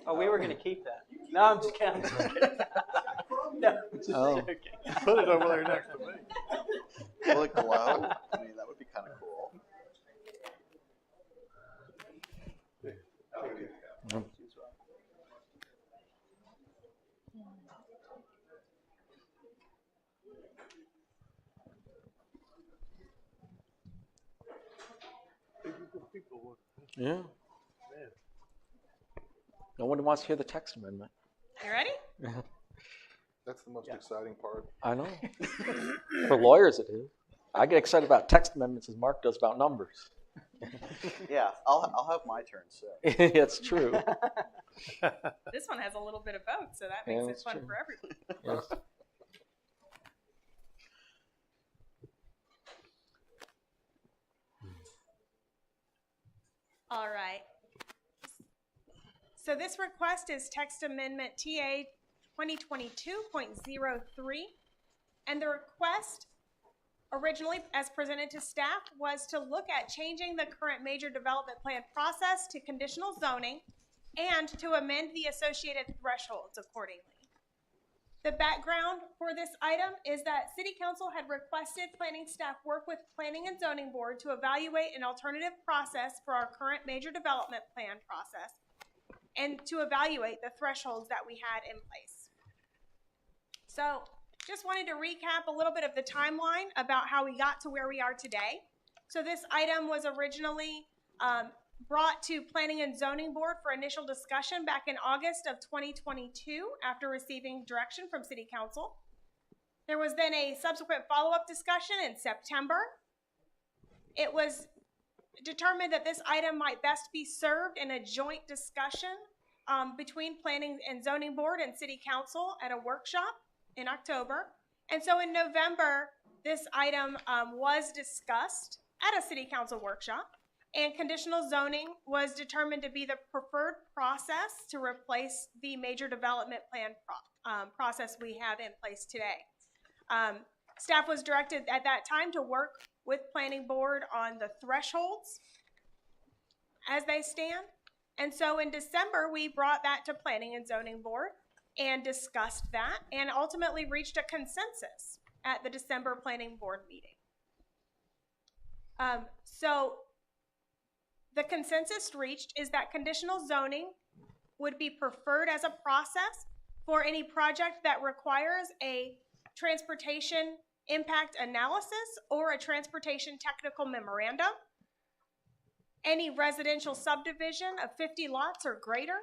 Oh, we were going to keep that. No, I'm just kidding. No, I'm just joking. Put it over there next to me. Will it glow? I mean, that would be kind of cool. People, yeah. Man. No one wants to hear the text amendment. You ready? That's the most exciting part. I know. For lawyers, it is. I get excited about text amendments as Mark does about numbers. Yeah, I'll have my turn soon. It's true. This one has a little bit of both, so that makes it fun for everyone. Yes. All right. So this request is text amendment TA 2022.03, and the request originally, as presented to staff, was to look at changing the current major development plan process to conditional zoning and to amend the associated thresholds accordingly. The background for this item is that City Council had requested planning staff work with Planning and Zoning Board to evaluate an alternative process for our current major development plan process and to evaluate the thresholds that we had in place. So just wanted to recap a little bit of the timeline about how we got to where we are today. So this item was originally brought to Planning and Zoning Board for initial discussion back in August of 2022 after receiving direction from City Council. There was then a subsequent follow-up discussion in September. It was determined that this item might best be served in a joint discussion between Planning and Zoning Board and City Council at a workshop in October. And so in November, this item was discussed at a City Council workshop, and conditional zoning was determined to be the preferred process to replace the major development plan process we have in place today. Staff was directed at that time to work with Planning Board on the thresholds as they stand. And so in December, we brought that to Planning and Zoning Board and discussed that and ultimately reached a consensus at the December Planning Board meeting. So the consensus reached is that conditional zoning would be preferred as a process for any project that requires a transportation impact analysis or a transportation technical memorandum, any residential subdivision of 50 lots or greater,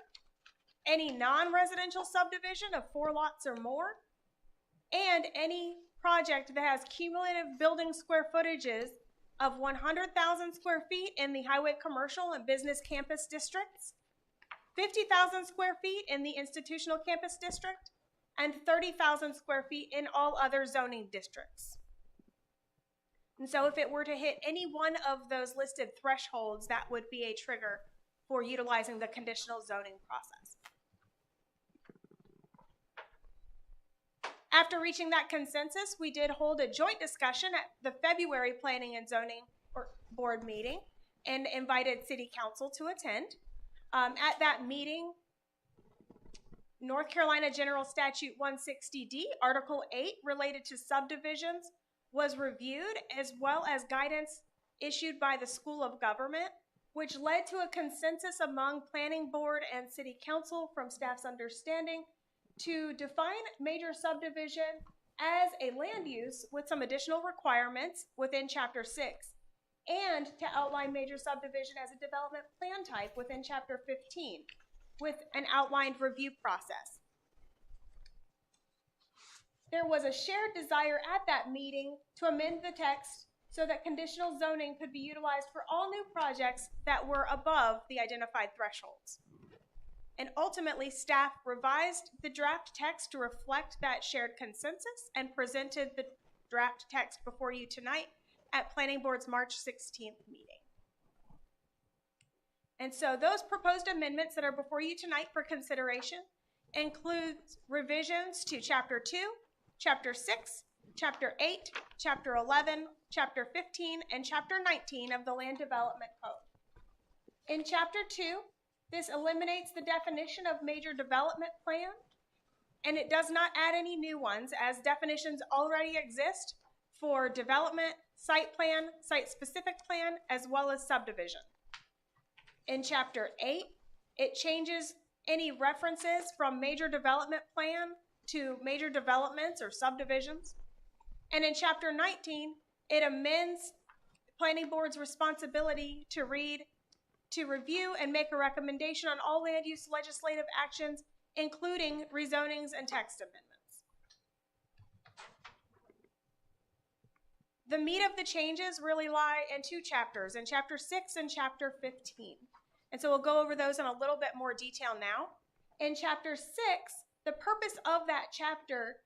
any non-residential subdivision of 4 lots or more, and any project that has cumulative building square footages of 100,000 square feet in the highway, commercial, and business campus districts, 50,000 square feet in the institutional campus district, and 30,000 square feet in all other zoning districts. And so if it were to hit any one of those listed thresholds, that would be a trigger for utilizing the conditional zoning process. After reaching that consensus, we did hold a joint discussion at the February Planning and Zoning Board meeting and invited City Council to attend. At that meeting, North Carolina General Statute 160D, Article 8, related to subdivisions, was reviewed, as well as guidance issued by the School of Government, which led to a consensus among Planning Board and City Council from staff's understanding to define major subdivision as a land use with some additional requirements within Chapter 6, and to outline major subdivision as a development plan type within Chapter 15 with an outlined review process. There was a shared desire at that meeting to amend the text so that conditional zoning could be utilized for all new projects that were above the identified thresholds. And ultimately, staff revised the draft text to reflect that shared consensus and presented the draft text before you tonight at Planning Board's March 16th meeting. And so those proposed amendments that are before you tonight for consideration include revisions to Chapter 2, Chapter 6, Chapter 8, Chapter 11, Chapter 15, and Chapter 19 of the Land Development Code. In Chapter 2, this eliminates the definition of major development plan, and it does not add any new ones, as definitions already exist for development, site plan, site-specific plan, as well as subdivision. In Chapter 8, it changes any references from major development plan to major developments or subdivisions. And in Chapter 19, it amends Planning Board's responsibility to read to review and make a recommendation on all land use legislative actions, including rezonings and text amendments. The meat of the changes really lie in two chapters, in Chapter 6 and Chapter 15. And so we'll go over those in a little bit more detail now. In Chapter 6, the purpose of that chapter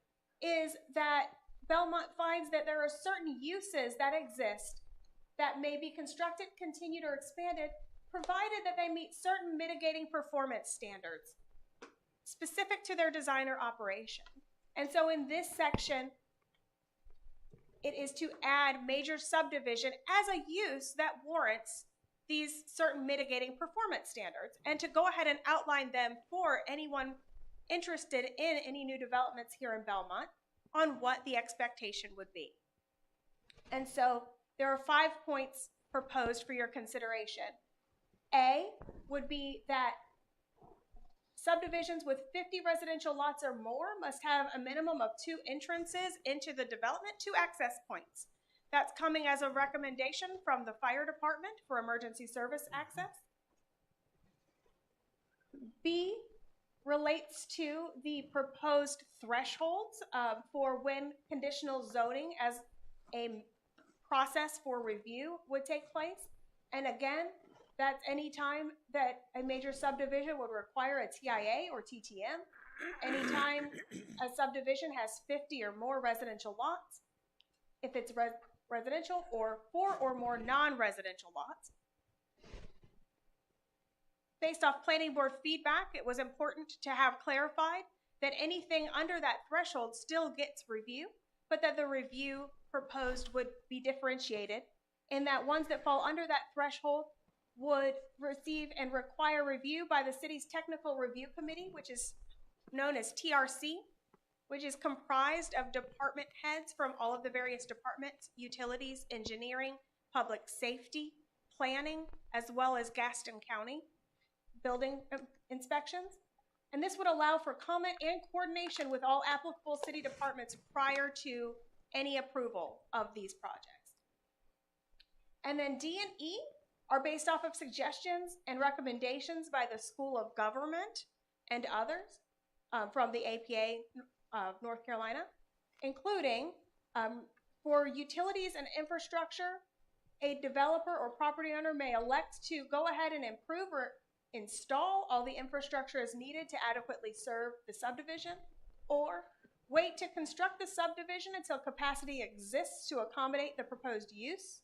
is that Belmont finds that there are certain uses that exist that may be constructed, continued, or expanded, provided that they meet certain mitigating performance standards specific to their design or operation. And so in this section, it is to add major subdivision as a use that warrants these certain mitigating performance standards, and to go ahead and outline them for anyone interested in any new developments here in Belmont on what the expectation would be. And so there are 5 points proposed for your consideration. A would be that subdivisions with 50 residential lots or more must have a minimum of 2 entrances into the development, 2 access points. That's coming as a recommendation from the fire department for emergency service access. B relates to the proposed thresholds for when conditional zoning as a process for review would take place. And again, that's any time that a major subdivision would require a TIA or TTM, anytime a subdivision has 50 or more residential lots, if it's residential, or 4 or more non-residential lots. Based off planning board feedback, it was important to have clarified that anything under that threshold still gets review, but that the review proposed would be differentiated, and that ones that fall under that threshold would receive and require review by the city's technical review committee, which is known as TRC, which is comprised of department heads from all of the various departments, utilities, engineering, public safety, planning, as well as Gaston County building inspections. And this would allow for comment and coordination with all applicable city departments prior to any approval of these projects. And then D and E are based off of suggestions and recommendations by the School of Government and others from the APA of North Carolina, including for utilities and infrastructure, a developer or property owner may elect to go ahead and improve or install all the infrastructure as needed to adequately serve the subdivision, or wait to construct the subdivision until capacity exists to accommodate the proposed use,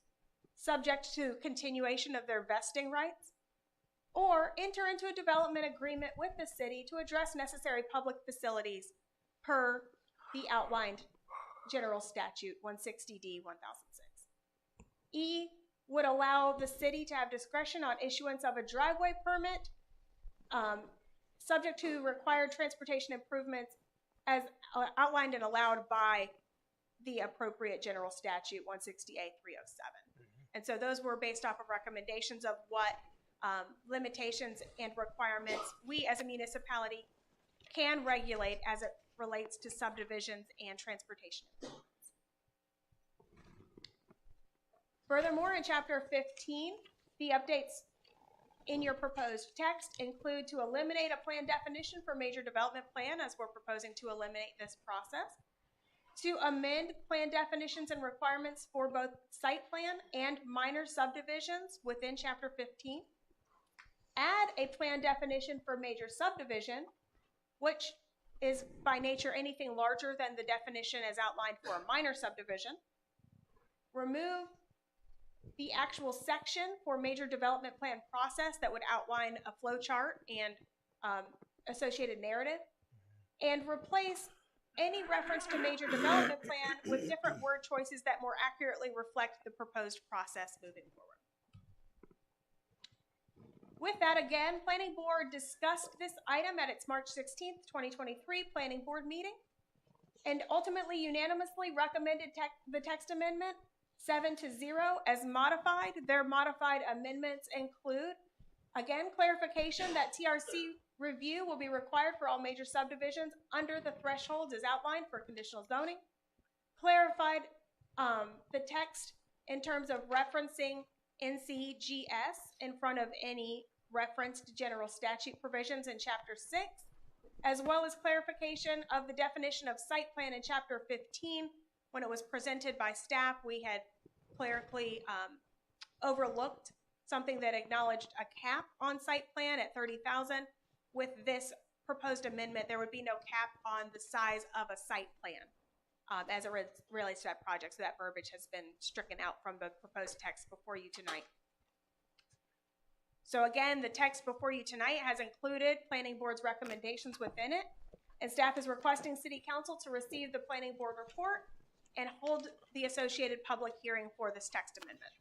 subject to continuation of their vesting rights, or enter into a development agreement with the city to address necessary public facilities per the outlined General Statute 160D 1006. E would allow the city to have discretion on issuance of a driveway permit, subject to required transportation improvements as outlined and allowed by the appropriate General Statute 160A 307. And so those were based off of recommendations of what limitations and requirements we as a municipality can regulate as it relates to subdivisions and transportation improvements. Furthermore, in Chapter 15, the updates in your proposed text include to eliminate a plan definition for major development plan, as we're proposing to eliminate this process, to amend plan definitions and requirements for both site plan and minor subdivisions within Chapter 15, add a plan definition for major subdivision, which is by nature anything larger than the definition as outlined for a minor subdivision, remove the actual section for major development plan process that would outline a flow chart and associated narrative, and replace any reference to major development plan with different word choices that more accurately reflect the proposed process moving forward. With that, again, Planning Board discussed this item at its March 16th, 2023 Planning Board meeting, and ultimately unanimously recommended the text amendment 7-0 as modified. Their modified amendments include, again, clarification that TRC review will be required for all major subdivisions under the thresholds as outlined for conditional zoning. Clarified the text in terms of referencing NCGS in front of any reference to general statute provisions in Chapter 6, as well as clarification of the definition of site plan in Chapter 15. When it was presented by staff, we had clerically overlooked something that acknowledged a cap on site plan at 30,000. With this proposed amendment, there would be no cap on the size of a site plan as it relates to that project. So that verbiage has been stricken out from the proposed text before you tonight. So again, the text before you tonight has included Planning Board's recommendations within it, and staff is requesting City Council to receive the Planning Board report and hold the associated public hearing for this text amendment.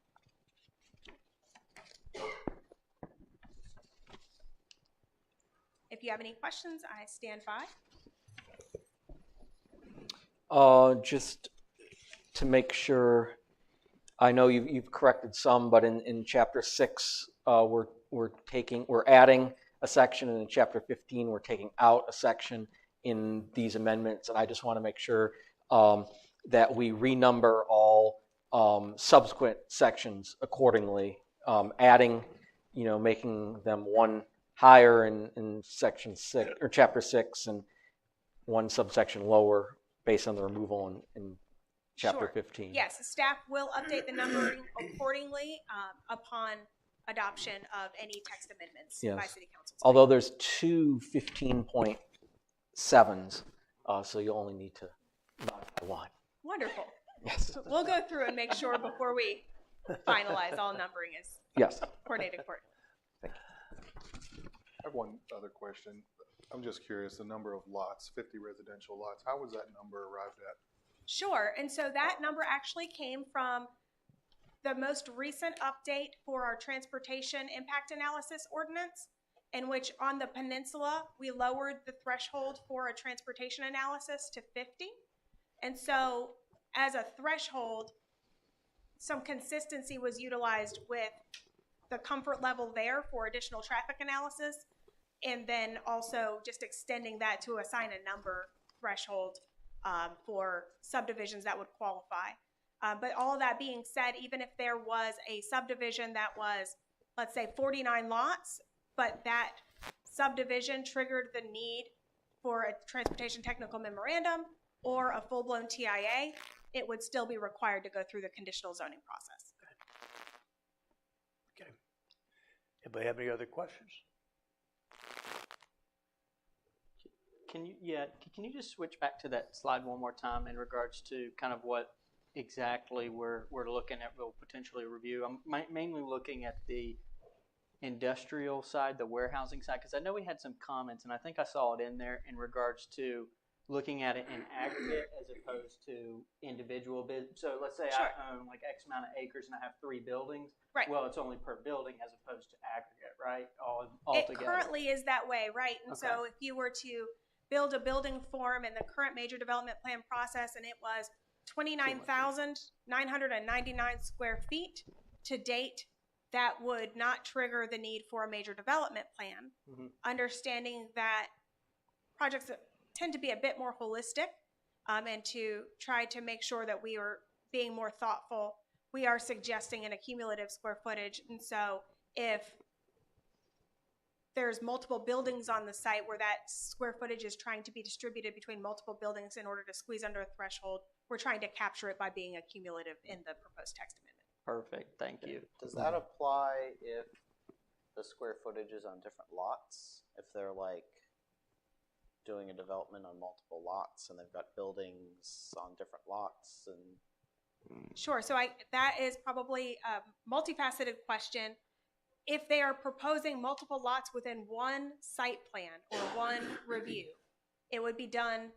If you have any questions, I stand by. Just to make sure, I know you've corrected some, but in Chapter 6, we're adding a section, and in Chapter 15, we're taking out a section in these amendments, and I just want to make sure that we renumber all subsequent sections accordingly, adding, making them one higher in Section 6 or Chapter 6, and one subsection lower based on the removal in Chapter 15. Yes, the staff will update the numbering accordingly upon adoption of any text amendments by City Council. Although there's two 15.7s, so you only need to modify one. Wonderful. Yes. We'll go through and make sure before we finalize all numbering is coordinated accordingly. I have one other question. I'm just curious, the number of lots, 50 residential lots, how was that number arrived at? Sure, and so that number actually came from the most recent update for our transportation impact analysis ordinance, in which on the peninsula, we lowered the threshold for a transportation analysis to 50. And so as a threshold, some consistency was utilized with the comfort level there for additional traffic analysis, and then also just extending that to assign a number threshold for subdivisions that would qualify. But all that being said, even if there was a subdivision that was, let's say, 49 lots, but that subdivision triggered the need for a transportation technical memorandum or a full-blown TIA, it would still be required to go through the conditional zoning process. Okay. Anybody have any other questions? Can you just switch back to that slide one more time in regards to kind of what exactly we're looking at, we'll potentially review? I'm mainly looking at the industrial side, the warehousing side, because I know we had some comments, and I think I saw it in there in regards to looking at it in aggregate as opposed to individual business. So let's say I own like X amount of acres and I have 3 buildings. Right. Well, it's only per building as opposed to aggregate, right? All It together. currently is that way, right? And so if you were to build a building form in the current major development plan process, and it was 29,999 square feet to date, that would not trigger the need for a major development plan. Understanding that projects tend to be a bit more holistic, and to try to make sure that we are being more thoughtful, we are suggesting an accumulative square footage. And so if there's multiple buildings on the site where that square footage is trying to be distributed between multiple buildings in order to squeeze under a threshold, we're trying to capture it by being accumulative in the proposed text amendment. Perfect, thank you. Does that apply if the square footage is on different lots? If they're like doing a development on multiple lots and they've got buildings on different lots and... Sure, so that is probably a multifaceted question. If they are proposing multiple lots within one site plan or one review, it would be done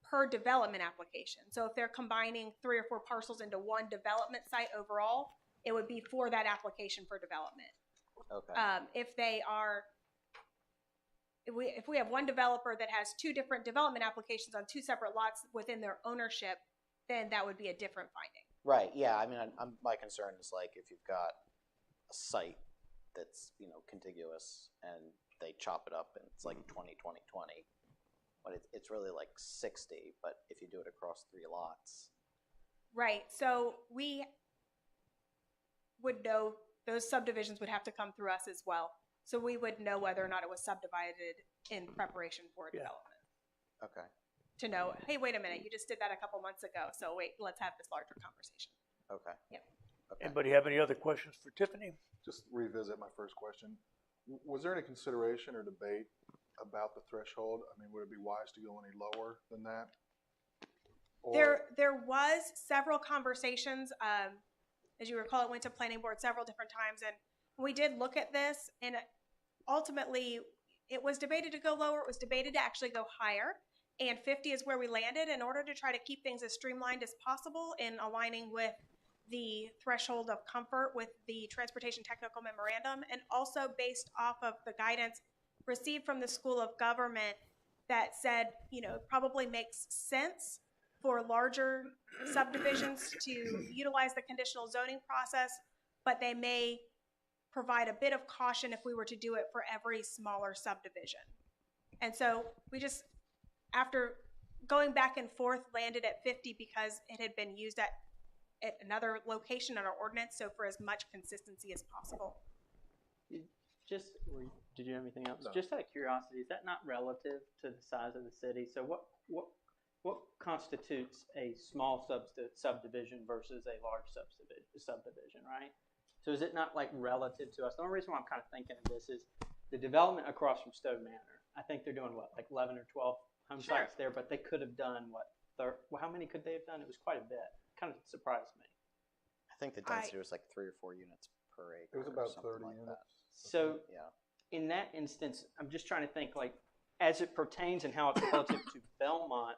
per development application. So if they're combining 3 or 4 parcels into one development site overall, it would be for that application for development. Okay. If we have one developer that has 2 different development applications on 2 separate lots within their ownership, then that would be a different finding. Right, yeah, I mean, my concern is like if you've got a site that's, contiguous and they chop it up and it's like 20, 20, 20, but it's really like 60, but if you do it across 3 lots. Right, so we would know those subdivisions would have to come through us as well. So we would know whether or not it was subdivided in preparation for development. Okay. To know, hey, wait a minute, you just did that a couple months ago, so wait, let's have this larger conversation. Okay. Yep. Okay. Anybody have any other questions for Tiffany? Just revisit my first question. Was there any consideration or debate about the threshold? I mean, would it be wise to go any lower than that? There was several conversations. As you recall, it went to planning board several different times, and we did look at this, and ultimately it was debated to go lower. It was debated to actually go higher, and 50 is where we landed in order to try to keep things as streamlined as possible in aligning with the threshold of comfort with the Transportation Technical Memorandum, and also based off of the guidance received from the School of Government that said, you know, it probably makes sense for larger subdivisions to utilize the conditional zoning process, but they may provide a bit of caution if we were to do it for every smaller subdivision. And so we just, after going back and forth, landed at 50 because it had been used at another location in our ordinance, so for as much consistency as possible. Just, did you have anything else? No. Just out of curiosity, is that not relative to the size of the city? So what constitutes a small subdivision versus a large subdivision, right? So is it not like relative to us? The only reason why I'm kind of thinking of this is the development across from Stowe Manor. I think they're doing what, like 11 or 12 home sites there, but they could have done what? How many could they have done? It was quite a bit. Kind of surprised me. I think the density was like 3 or 4 units per acre. It was about or 30 like units. that. So Yeah. in that instance, I'm just trying to think, like, as it pertains and how it's relative to Belmont,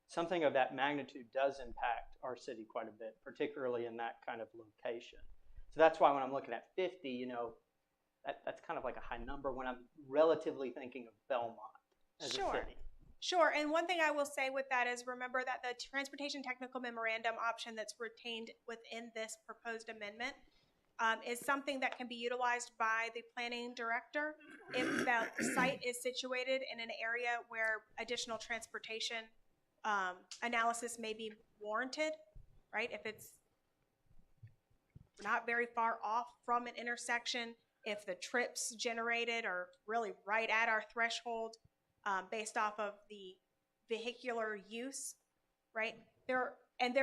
something of that magnitude does impact our city quite a bit, particularly in that kind of location. So that's why when I'm looking at 50, you know, that's kind of like a high number when I'm relatively thinking of Belmont as a city. Sure, and one thing I will say with that is remember that the Transportation Technical Memorandum option that's retained within this proposed amendment is something that can be utilized by the planning director if the site is situated in an area where additional transportation analysis may be warranted, right? If it's not very far off from an intersection, if the trips generated are really right at our threshold, based off of the vehicular use, right? There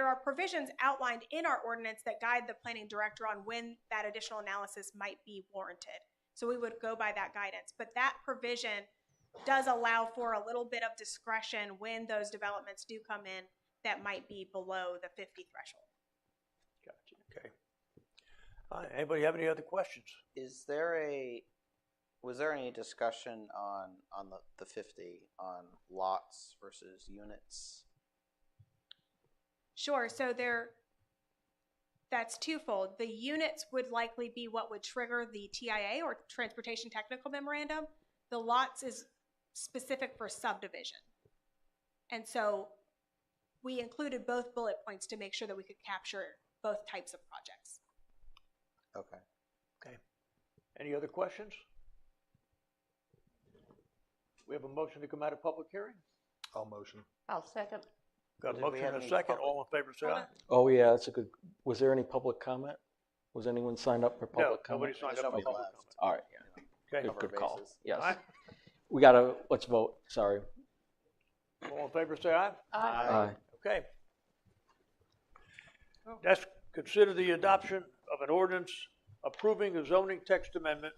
are provisions outlined in our ordinance that guide the planning director on when that additional analysis might be warranted. So we would go by that guidance. But that provision does allow for a little bit of discretion when those developments do come in that might be below the 50 threshold. Gotcha. Okay. Anybody have any other questions? Was there any discussion on the 50 on lots versus units? Sure. So that's twofold. The units would likely be what would trigger the TIA or Transportation Technical Memorandum. The lots is specific for subdivision. And so we included both bullet points to make sure that we could capture both types of projects. Okay. Okay. Any other questions? We have a motion to come out of public hearing? I'll motion. I'll second. Got a motion and a second. All in favor, say aye. Oh, yeah, that's a good, was there any public comment? Was anyone signed up for public comment? Nobody signed up for public comment. All right, yeah. Okay. Good call. Yes. All right. We gotta, let's vote, sorry. All in favor, say aye. Aye. Okay. That's consider the adoption of an ordinance approving a zoning text amendment,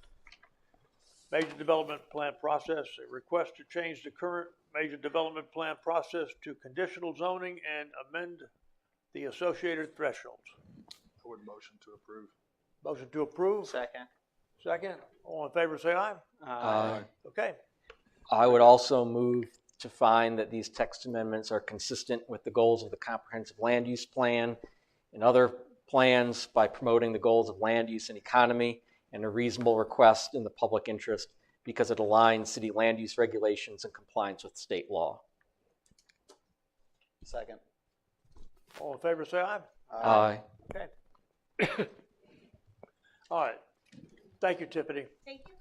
major development plan process, a request to change the current major development plan process to conditional zoning and amend the associated thresholds. I would motion to approve. Motion to approve. Second. Second. All in favor, say aye. Aye. Okay. I would also move to find that these text amendments are consistent with the goals of the comprehensive land use plan and other plans by promoting the goals of land use and economy, and a reasonable request in the public interest because it aligns city land use regulations in compliance with state law. Second. All in favor, say aye. Aye. Okay. All right. Thank you, Tiffany. Thank you.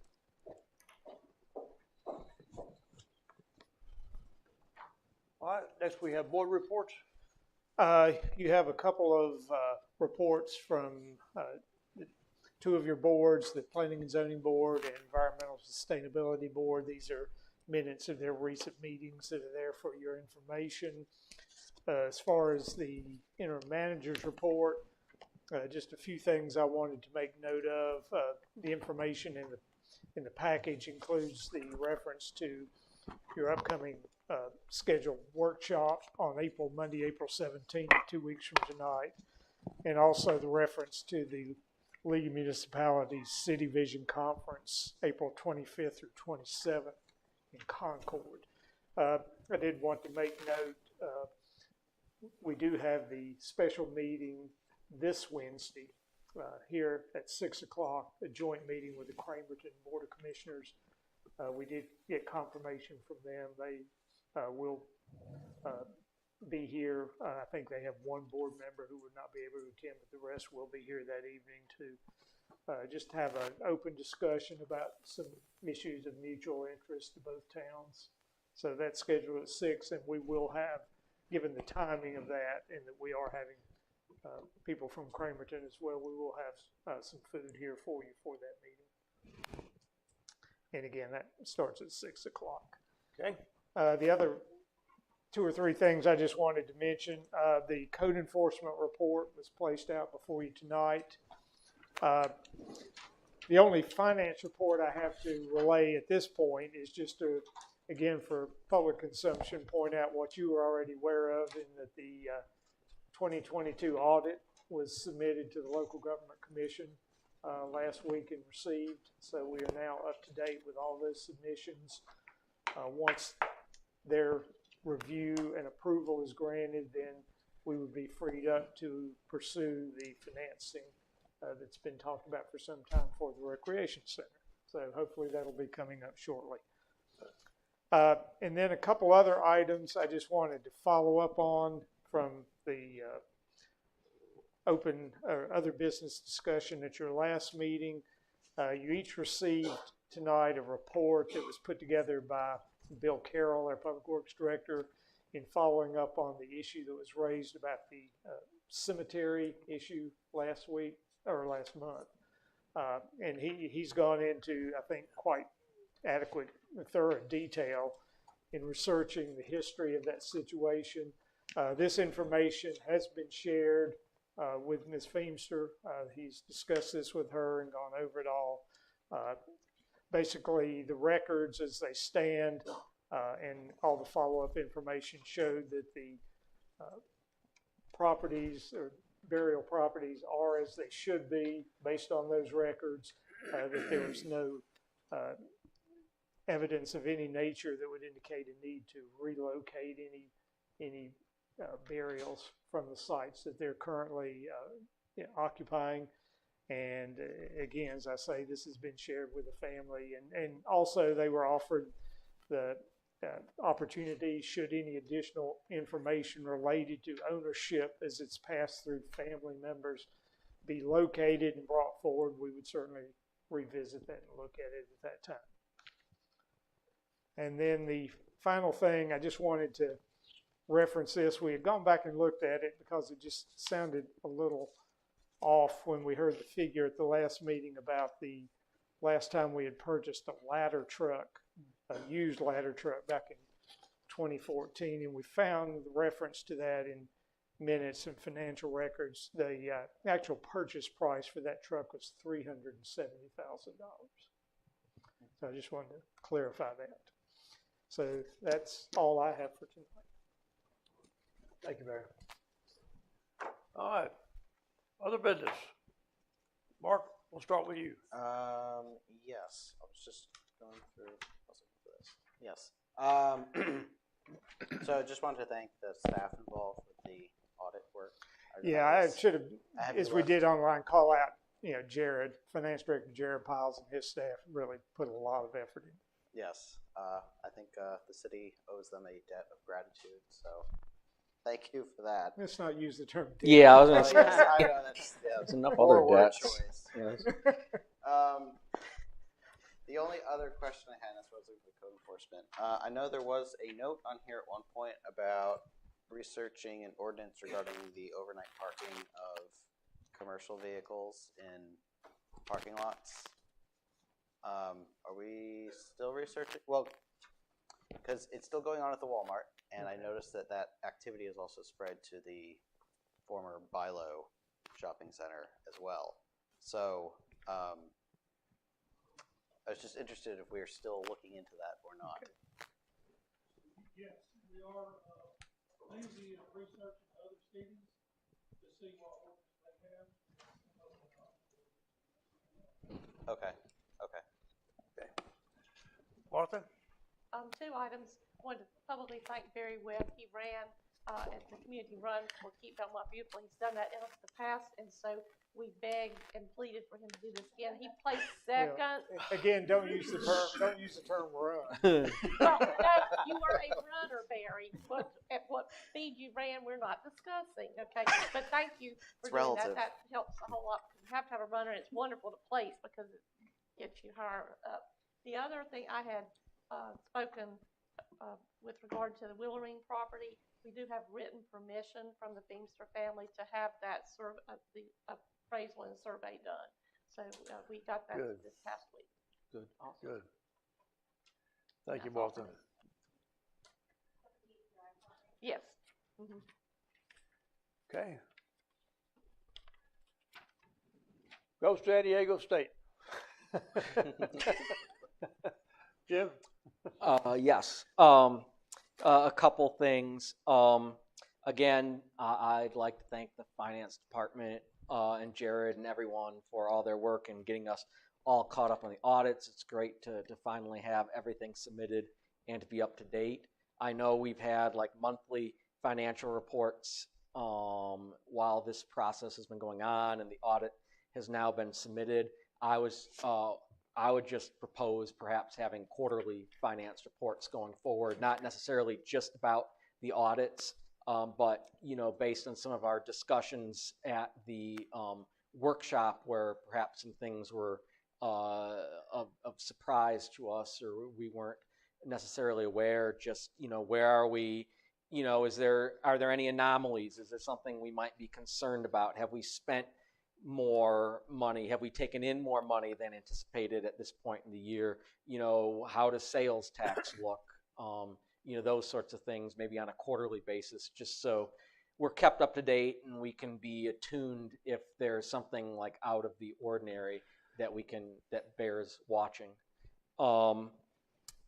All right. Next, we have board reports. You have a couple of reports from two of your boards, the Planning and Zoning Board and Environmental Sustainability Board. These are minutes of their recent meetings that are there for your information. As far as the interim manager's report, just a few things I wanted to make note of. The information in the package includes the reference to your upcoming scheduled workshop on Monday, April 17th, 2 weeks from tonight, and also the reference to the League of Municipalities City Vision Conference, April 25th through 27th in Concord. I did want to make note, we do have the special meeting this Wednesday here at 6 o'clock, a joint meeting with the Cramerton Board of Commissioners. We did get confirmation from them. They will be here. I think they have one board member who would not be able to attend, but the rest will be here that evening to just have an open discussion about some issues of mutual interest to both towns. So that's scheduled at 6, and we will have, given the timing of that, and that we are having people from Cramerton as well, we will have some food here for you for that meeting. And again, that starts at 6 o'clock. Okay. The other 2 or 3 things I just wanted to mention. The code enforcement report was placed out before you tonight. The only finance report I have to relay at this point is just to, again, for public consumption, point out what you were already aware of, in that the 2022 audit was submitted to the Local Government Commission last week and received. So we are now up to date with all those submissions. Once their review and approval is granted, then we would be freed up to pursue the financing that's been talked about for some time for the Recreation Center. So hopefully that'll be coming up shortly. And then a couple other items I just wanted to follow up on from the open or other business discussion at your last meeting. You each received tonight a report that was put together by Bill Carroll, our Public Works Director, in following up on the issue that was raised about the cemetery issue last week or last month. And he's gone into, I think, quite adequate, thorough detail in researching the history of that situation. This information has been shared with Ms. Feimster. He's discussed this with her and gone over it all. Basically, the records as they stand and all the follow-up information showed that the properties or burial properties are as they should be based on those records, that there was no evidence of any nature that would indicate a need to relocate any burials from the sites that they're currently occupying. And again, as I say, this has been shared with the family, and also they were offered the opportunity, should any additional information related to ownership as it's passed through family members be located and brought forward, we would certainly revisit that and look at it at that time. And then the final thing, I just wanted to reference this. We had gone back and looked at it because it just sounded a little off when we heard the figure at the last meeting about the last time we had purchased a ladder truck, a used ladder truck back in 2014, and we found the reference to that in minutes and financial records. The actual purchase price for that truck was $370,000. So I just wanted to clarify that. So that's all I have for tonight. Thank you, Mayor. All right. Other business. Mark, we'll start with you. Yes, I was just going through this. Yes. So just wanted to thank the staff involved with the audit work. I should have, as we did online, call out, Jared, Finance Director Jared Piles and his staff really put a lot of effort in. Yes. I think the city owes them a debt of gratitude, so thank you for that. Let's not use the term debt. Yeah, I was going to say. Yes, I know, that's enough other debts. Yes. The only other question I had, as far as the code enforcement, I know there was a note on here at one point about researching an ordinance regarding the overnight parking of commercial vehicles in parking lots. Are we still researching? Well, because it's still going on at the Walmart, and I noticed that that activity is also spread to the former Bilo shopping center as well. So I was just interested if we are still looking into that or not. Yes, we are mainly researching other cities to see what ordinance they have. Okay. Okay. Martha? Two items. Wanted to publicly thank Barry Webb. He ran at the community run for Keep Belmont Beautiful. He's done that in the past, and so we begged and pleaded for him to do this again. He placed second. Well, again, don't use the term run. Well, no, you were a runner, Barry. At what speed you ran, we're not discussing, okay? But thank you for doing that. That helps a whole lot. You have to have a runner, and it's wonderful to place because it gets you higher up. The other thing I had spoken with regard to the Willering property, we do have written permission from the Beamster family to have that the appraisal and survey done. So we got that this past week. Good. Awesome. Good. Thank you, Martha. Yes. Mm-hmm. Okay. Go San Diego State. Jim? Yes. A couple things. Again, I'd like to thank the finance department and Jared and everyone for all their work and getting us all caught up on the audits. It's great to finally have everything submitted and to be up to date. I know we've had like monthly financial reports while this process has been going on, and the audit has now been submitted. I would just propose perhaps having quarterly finance reports going forward, not necessarily just about the audits, but based on some of our discussions at the workshop where perhaps some things were of surprise to us or we weren't necessarily aware. Just where are we? Are there any anomalies? Is there something we might be concerned about? Have we spent more money? Have we taken in more money than anticipated at this point in the year? How does sales tax look? Those sorts of things, maybe on a quarterly basis, just so we're kept up to date and we can be attuned if there's something like out of the ordinary that bears watching.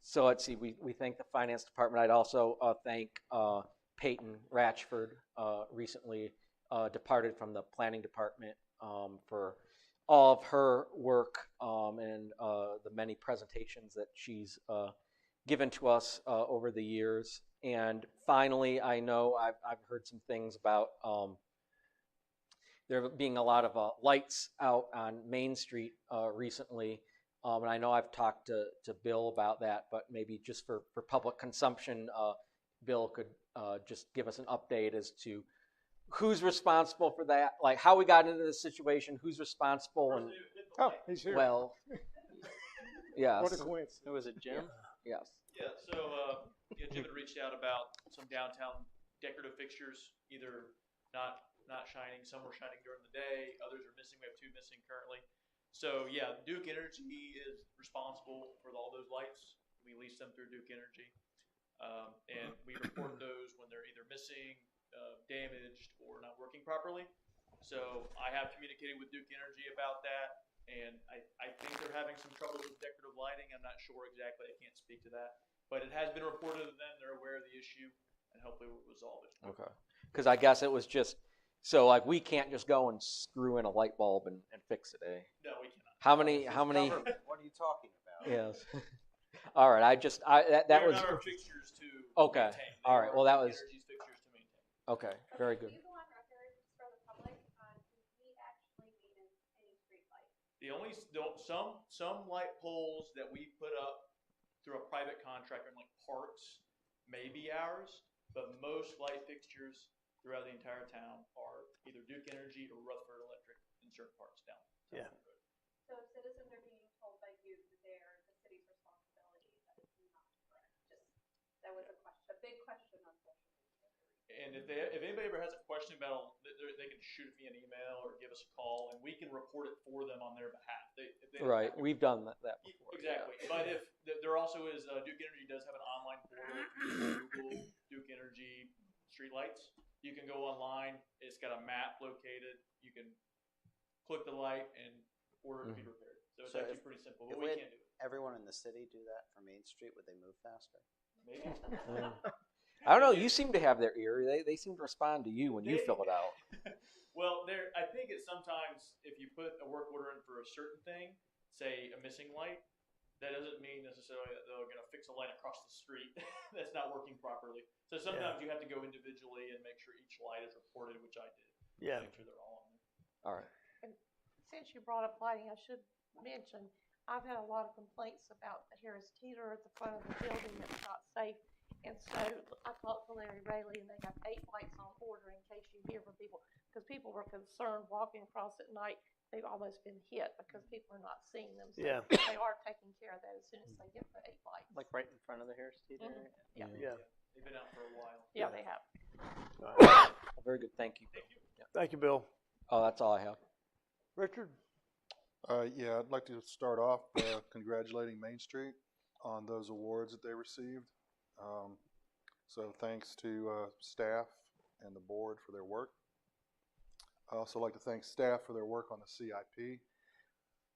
So let's see, we thank the finance department. I'd also thank Peyton Ratchford, recently departed from the planning department, for all of her work and the many presentations that she's given to us over the years. And finally, I know I've heard some things about there being a lot of lights out on Main Street recently. And I know I've talked to Bill about that, but maybe just for public consumption, Bill could just give us an update as to who's responsible for that, like how we got into this situation, who's responsible, and he's here. Well, yes. What a coincidence. Who was it, Jim? Yes. Yeah, so Jim had reached out about some downtown decorative fixtures, either not shining. Some were shining during the day, others are missing. We have 2 missing currently. So yeah, Duke Energy is responsible for all those lights. We lease them through Duke Energy, and we report those when they're either missing, damaged, or not working properly. So I have communicated with Duke Energy about that, and I think they're having some trouble with decorative lighting. I'm not sure exactly. I can't speak to that, but it has been reported to them. They're aware of the issue, and hopefully we'll resolve it. Okay. Because I guess it was just so like we can't just go and screw in a light bulb and fix it, eh? No, we cannot. How many? What are you talking about? Yes. All right. That was. Not our fixtures to Okay. maintain. All right. Well, that was. Energy's fixtures to maintain. Okay. Very good. The only some light poles that we put up through a private contractor, like parks, may be ours, but most light fixtures throughout the entire town are either Duke Energy or Rutherford Electric in certain parts down. Yeah. So if citizens are being told by you that they're the city's responsibility, that is not correct. That was a question, a big question on social media. And if anybody ever has a question about it, they can shoot me an email or give us a call, and we can report it for them on their behalf. If they Right, we've done that before. Exactly. Yeah. But if there also is, Duke Energy does have an online portal. You Google Duke Energy streetlights. You can go online. It's got a map located. You can click the light and order it to be repaired. So it's actually pretty simple, but we can't do it. Everyone in the city do that for Main Street, would they move faster? Maybe. I don't know. You seem to have their ear. They seem to respond to you when you fill it out. Well, I think it's sometimes if you put a work order in for a certain thing, say a missing light, that doesn't mean necessarily that they're going to fix a light across the street that's not working properly. So sometimes you have to go individually and make sure each light is reported, which I did. Yeah. Make sure they're all on there. All right. And since you brought up lighting, I should mention, I've had a lot of complaints about the Harris Teeter at the front of the building that's not safe. And so I talked to Larry Rayleigh, and they have 8 lights on order in case you hear from people, because people were concerned walking across at night. They've almost been hit because people are not seeing them. So they are taking care of that as soon as they get the 8 lights. Like right in front of the Harris Teeter? Yeah. They've been out for a while. Yeah, they have. Very good. Thank you. Thank you, Bill. Oh, that's all I have. Richard? Yeah, I'd like to start off congratulating Main Street on those awards that they received. So thanks to staff and the board for their work. I also like to thank staff for their work on the CIP.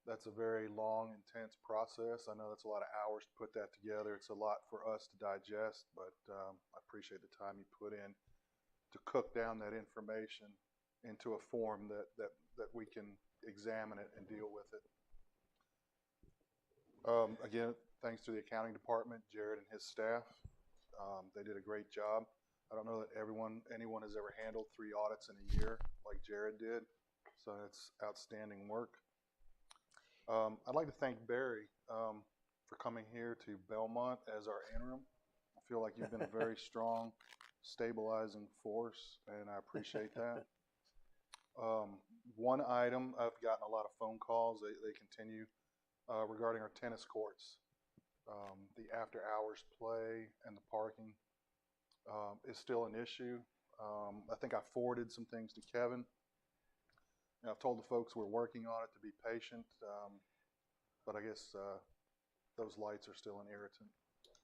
That's a very long, intense process. I know that's a lot of hours to put that together. It's a lot for us to digest, but I appreciate the time you put in to cook down that information into a form that we can examine it and deal with it. Again, thanks to the accounting department, Jared and his staff. They did a great job. I don't know that anyone has ever handled 3 audits in a year like Jared did, so it's outstanding work. I'd like to thank Barry for coming here to Belmont as our interim. I feel like you've been a very strong, stabilizing force, and I appreciate that. One item, I've gotten a lot of phone calls. They continue regarding our tennis courts. The after-hours play and the parking is still an issue. I think I forwarded some things to Kevin. And I've told the folks we're working on it to be patient, but I guess those lights are still an irritant.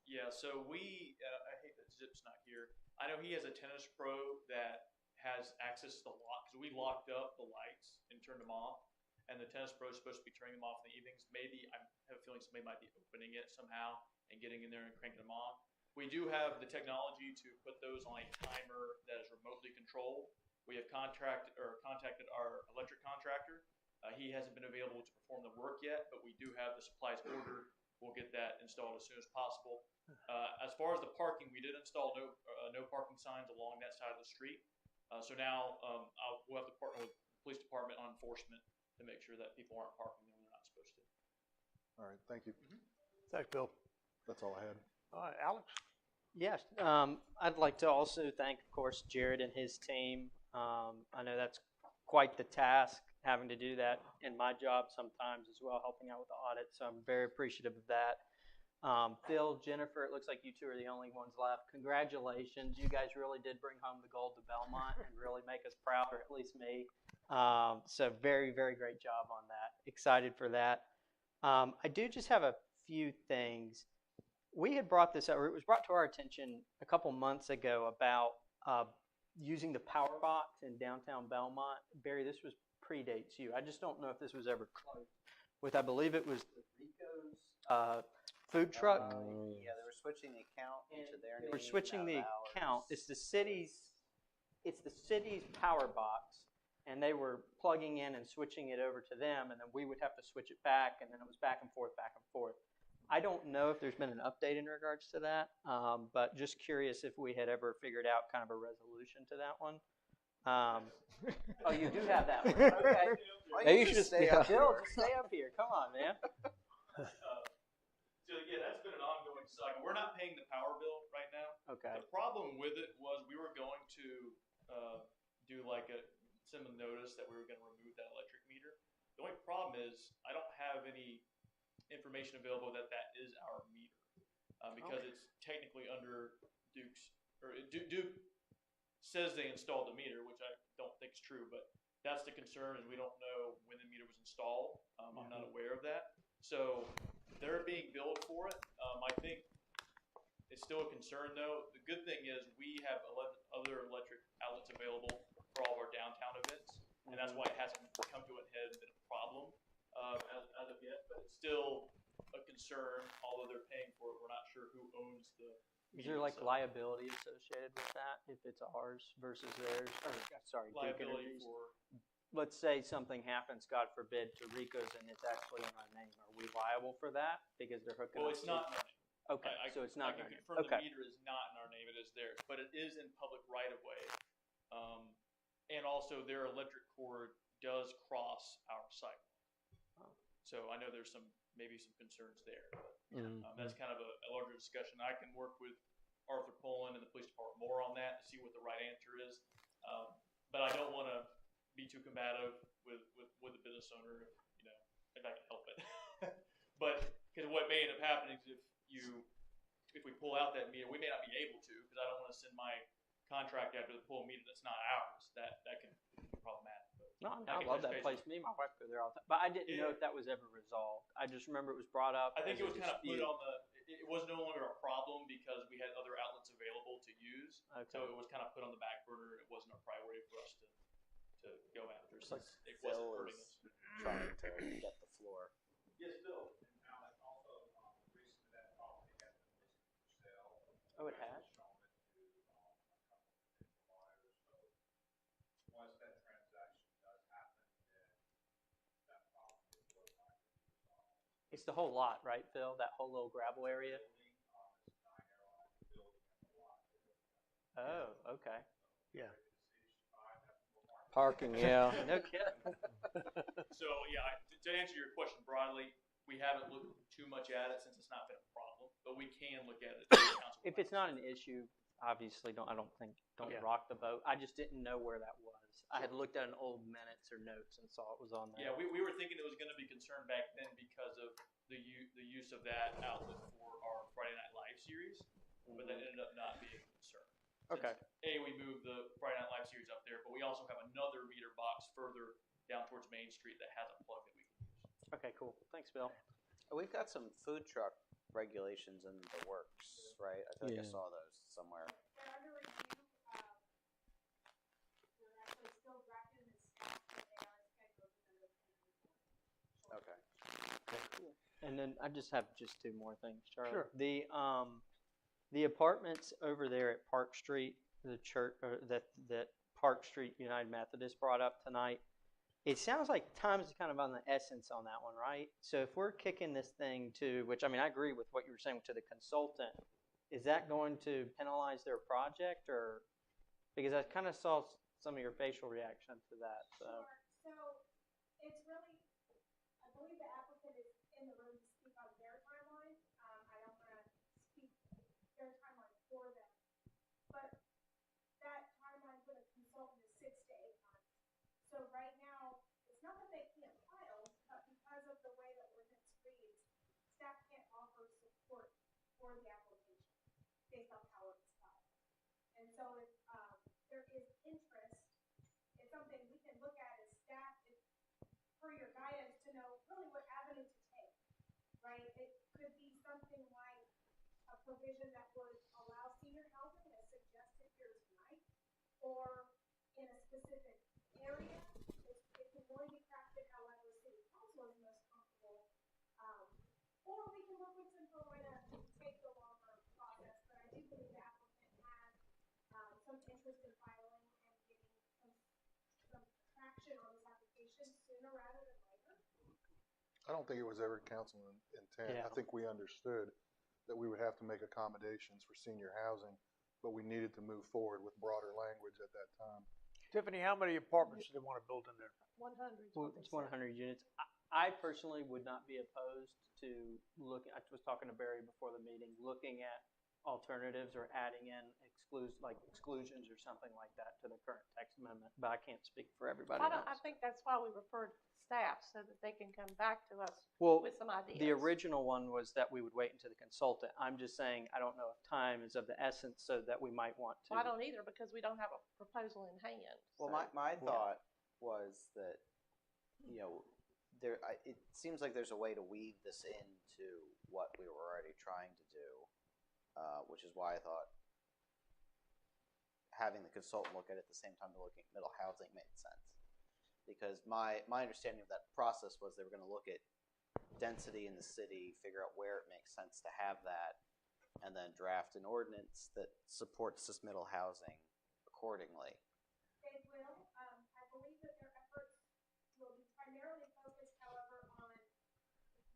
Yeah, so I hate that Zip's not here. I know he has a tennis pro that has access to the lock, because we locked up the lights and turned them off, and the tennis pro is supposed to be turning them off in the evenings. Maybe, I have a feeling somebody might be opening it somehow and getting in there and cranking them off. We do have the technology to put those on a timer that is remotely controlled. We have contacted our electric contractor. He hasn't been available to perform the work yet, but we do have the supplies ordered. We'll get that installed as soon as possible. As far as the parking, we did install no parking signs along that side of the street. So now we'll have to partner with the police department on enforcement to make sure that people aren't parking there when they're not supposed to. All right, thank you. Thanks, Bill. That's all I had. All right, Alex? Yes, I'd like to also thank, of course, Jared and his team. I know that's quite the task, having to do that in my job sometimes as well, helping out with the audit, so I'm very appreciative of that. Phil, Jennifer, it looks like you two are the only ones left. Congratulations. You guys really did bring home the gold to Belmont and really make us proud, or at least me. So very, very great job on that. Excited for that. I do just have a few things. We had brought this up, or it was brought to our attention a couple months ago about using the power box in downtown Belmont. Barry, this predates you. I just don't know if this was ever closed with, I believe it was Rico's food truck. Yeah, they were switching the account into their name. They were switching the account. It's the city's power box, and they were plugging in and switching it over to them, and then we would have to switch it back, and then it was back and forth, back and forth. I don't know if there's been an update in regards to that, but just curious if we had ever figured out kind of a resolution to that one. Oh, you do have that one. Okay. Maybe you should just stay up. Bill, just stay up here. Come on, man. So yeah, that's been an ongoing cycle. We're not paying the power bill right now. Okay. The problem with it was we were going to send a notice that we were going to remove that electric meter. The only problem is I don't have any information available that is our meter because it's technically under Duke says they installed the meter, which I don't think is true, but that's the concern, is we don't know when the meter was installed. I'm not aware of that. So they're being billed for it. I think it's still a concern, though. The good thing is we have other electric outlets available for all of our downtown events, and that's why it hasn't come to a head and been a problem as of yet. But it's still a concern, although they're paying for it. We're not sure who owns the Is there like liability associated with that if it's ours versus theirs? Or, sorry, Duke liability Energy's? for. Let's say something happens, God forbid, to Rico's and it's actually in our name. Are we liable for that because they're hooking Well, up? it's not in our name. Okay, so it's not I in our can name. confirm Okay. the meter is not in our name. It is theirs, but it is in public right of way. And also their electric cord does cross our site. So I know there's maybe some concerns there. But, that's kind of a larger discussion. I can work with Arthur Poland and the police department more on that to see what the right answer is. But I don't want to be too combative with the business owner, if I can help it. But because what may end up happening is if we pull out that meter, we may not be able to, because I don't want to send my contract after the pull meter that's not ours. That can be problematic. But No, I love that place. Me and my wife go there all the time. But I didn't know if that was ever resolved. I just remember it was brought up. I think as it was a kind of put dispute. on it was no longer a problem because we had other outlets available to use. Okay. So it was kind of put on the back burner. It wasn't a priority for us to go after since it Phil wasn't hurting is us. trying to get the floor. Yes, Bill. Oh, it has? It's the whole lot, right, Phil? That whole little gravel area? Oh, okay. Yeah. Parking, yeah. No kidding. So yeah, to answer your question broadly, we haven't looked too much at it since it's not been a problem, but we can look at it. If it's not an issue, obviously don't rock the boat. I just didn't know where that was. I had looked at an old minutes or notes and saw it was on there. Yeah, we were thinking it was going to be concerned back then because of the use of that outlet for our Friday Night Live series, but that ended up not being a concern. Okay. Since, we moved the Friday Night Live series up there, but we also have another meter box further down towards Main Street that has a plug that we can use. Okay, cool. Thanks, Bill. We've got some food truck regulations in the works, right? I feel like I saw those somewhere. They're under review. They're actually still drafted in the staff, but they are scheduled to go to Okay. Okay, cool. And then I just have two more things, Charlie. Sure. The apartments over there at Park Street, the church that Park Street United Methodist brought up tonight. It sounds like time's kind of on the essence on that one, right? So if we're kicking this thing to, which I agree with what you were saying to the consultant, is that going to penalize their project, or because I kind of saw some of your facial reaction to that? So. Sure. So it's really, I believe the applicant is in the room to speak on their timeline. I don't want to speak their timeline for them, but that timeline for the consultant is 6 to 8 months. So right now, it's not that they can't file, but because of the way the ordinance reads, staff can't offer support for the application based on how it's filed. And so if there is interest, it's something we can look at as staff for your guidance to know really what avenue to take, right? It could be something like a provision that would allow senior housing as suggested here tonight, or in a specific area. It can really be crafted however city council is most comfortable. Or we can work with Central Florida to take the longer process, but I do believe the applicant has some interest in filing and getting some traction on this application sooner rather than later. I don't think it was ever council intent. Yeah. I think we understood that we would have to make accommodations for senior housing, but we needed to move forward with broader language at that time. Tiffany, how many apartments do they want to build in there? 100. Well, it's 100 units. I personally would not be opposed to looking. I was talking to Barry before the meeting, looking at alternatives or adding in exclusions or something like that to the current text amendment. But I can't speak for everybody else. I think that's why we referred to staff so that they can come back to us Well, with some ideas. the original one was that we would wait until the consultant. I'm just saying, I don't know if time is of the essence, so that we might want to. Well, I don't either because we don't have a proposal in hand. Well, so. my thought was that, it seems like there's a way to weave this into what we were already trying to do, which is why I thought having the consultant look at it at the same time they're looking at middle housing made sense. Because my understanding of that process was they were going to look at density in the city, figure out where it makes sense to have that, and then draft an ordinance that supports this middle housing accordingly. They will. I believe that their efforts will be primarily focused, however, on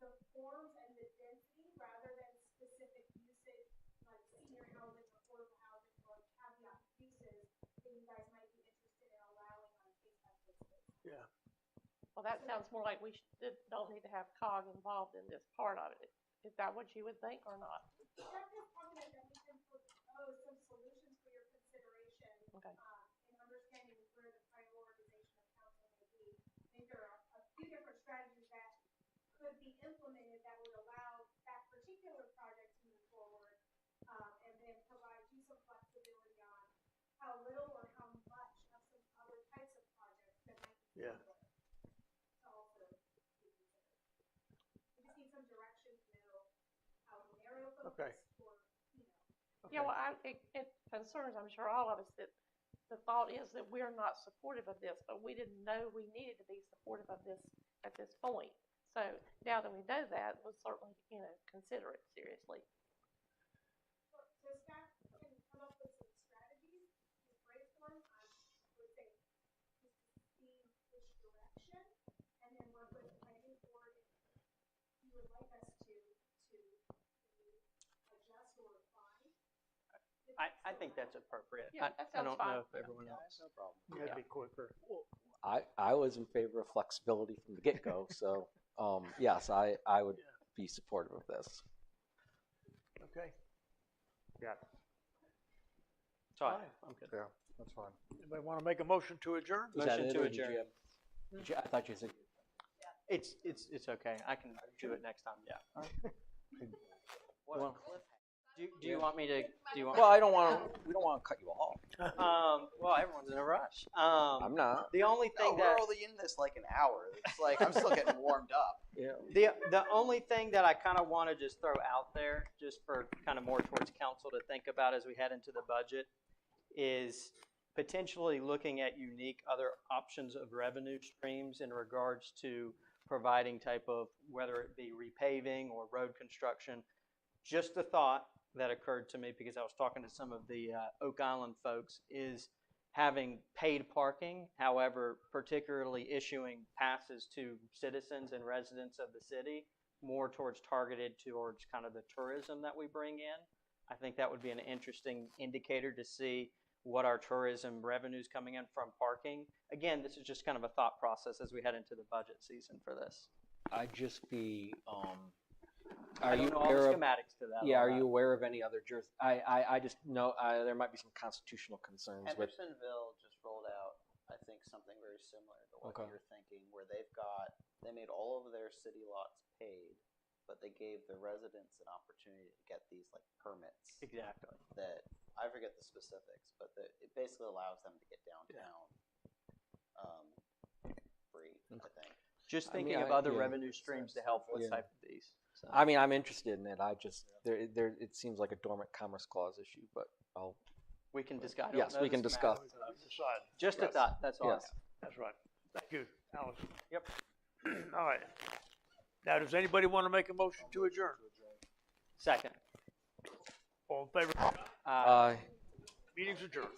the forms and the density rather than specific usage like senior housing, affordable housing, or caveat uses that you guys might be interested in allowing on a case-by-case basis. Yeah. Well, that sounds more like we don't need to have COG involved in this part of it. Is that what you would think or not? That's just something that we can propose some solutions for your consideration. Okay. In understanding where the prioritization of council may be. I think there are a few different strategies that could be implemented that would allow that particular project to move forward, and then provide you some flexibility on how little or how much of some other types of projects that might be. Yeah. To also be considered. We just need some direction to know how narrow focus Okay. or, Yeah, well, it concerns, I'm sure, all of us that the thought is that we're not supportive of this, but we didn't know we needed to be supportive of this at this point. So now that we know that, we'll certainly, consider it seriously. So staff can come up with some strategies to brainstorm. I would say just to see which direction, and then work with the planning board if you would like us to adjust or refine. I think that's appropriate. Yeah, that I sounds don't fine. know if everyone else. No problem. That'd be quicker. I was in favor of flexibility from the get-go, so yes, I would be supportive of this. Okay. Yeah. Sorry, I'm good. Yeah, that's fine. Anybody want to make a motion to adjourn? Was that Motion it, to or did you adjourn. I thought you said. It's okay. I can do it next time. Yeah. Well, do you want me to? Do you want? Well, I don't want to. We don't want to cut you off. Well, everyone's in a rush. I'm not. The only thing We're that only in this like an hour. It's like I'm still getting warmed up. Yeah. the only thing that I kind of want to just throw out there, just for kind of more towards council to think about as we head into the budget, is potentially looking at unique other options of revenue streams in regards to providing type of, whether it be repaving or road construction. Just a thought that occurred to me because I was talking to some of the Oak Island folks, is having paid parking, however, particularly issuing passes to citizens and residents of the city, more towards targeted towards kind of the tourism that we bring in. I think that would be an interesting indicator to see what our tourism revenues coming in from parking. Again, this is just kind of a thought process as we head into the budget season for this. I'd just be. I don't know all the schematics to that. Yeah, are you aware of any other I just know there might be some constitutional concerns with. Hendersonville just rolled out, I think, something very similar to what Okay. you're thinking, where they made all of their city lots paid, but they gave the residents an opportunity to get these like permits. Exactly. That I forget the specifics, but it basically allows them to get downtown free. I think. Just thinking of other revenue streams to help with type of these. So. I mean, I'm interested in it. I just it seems like a dormant commerce clause issue, but we can discuss. Yes, we can discuss. Just a thought. That's all. Yes. That's right. Thank you, Allison. Yep. All right. Now, does anybody want to make a motion to adjourn? Second. All in favor? Aye. Meeting's adjourned.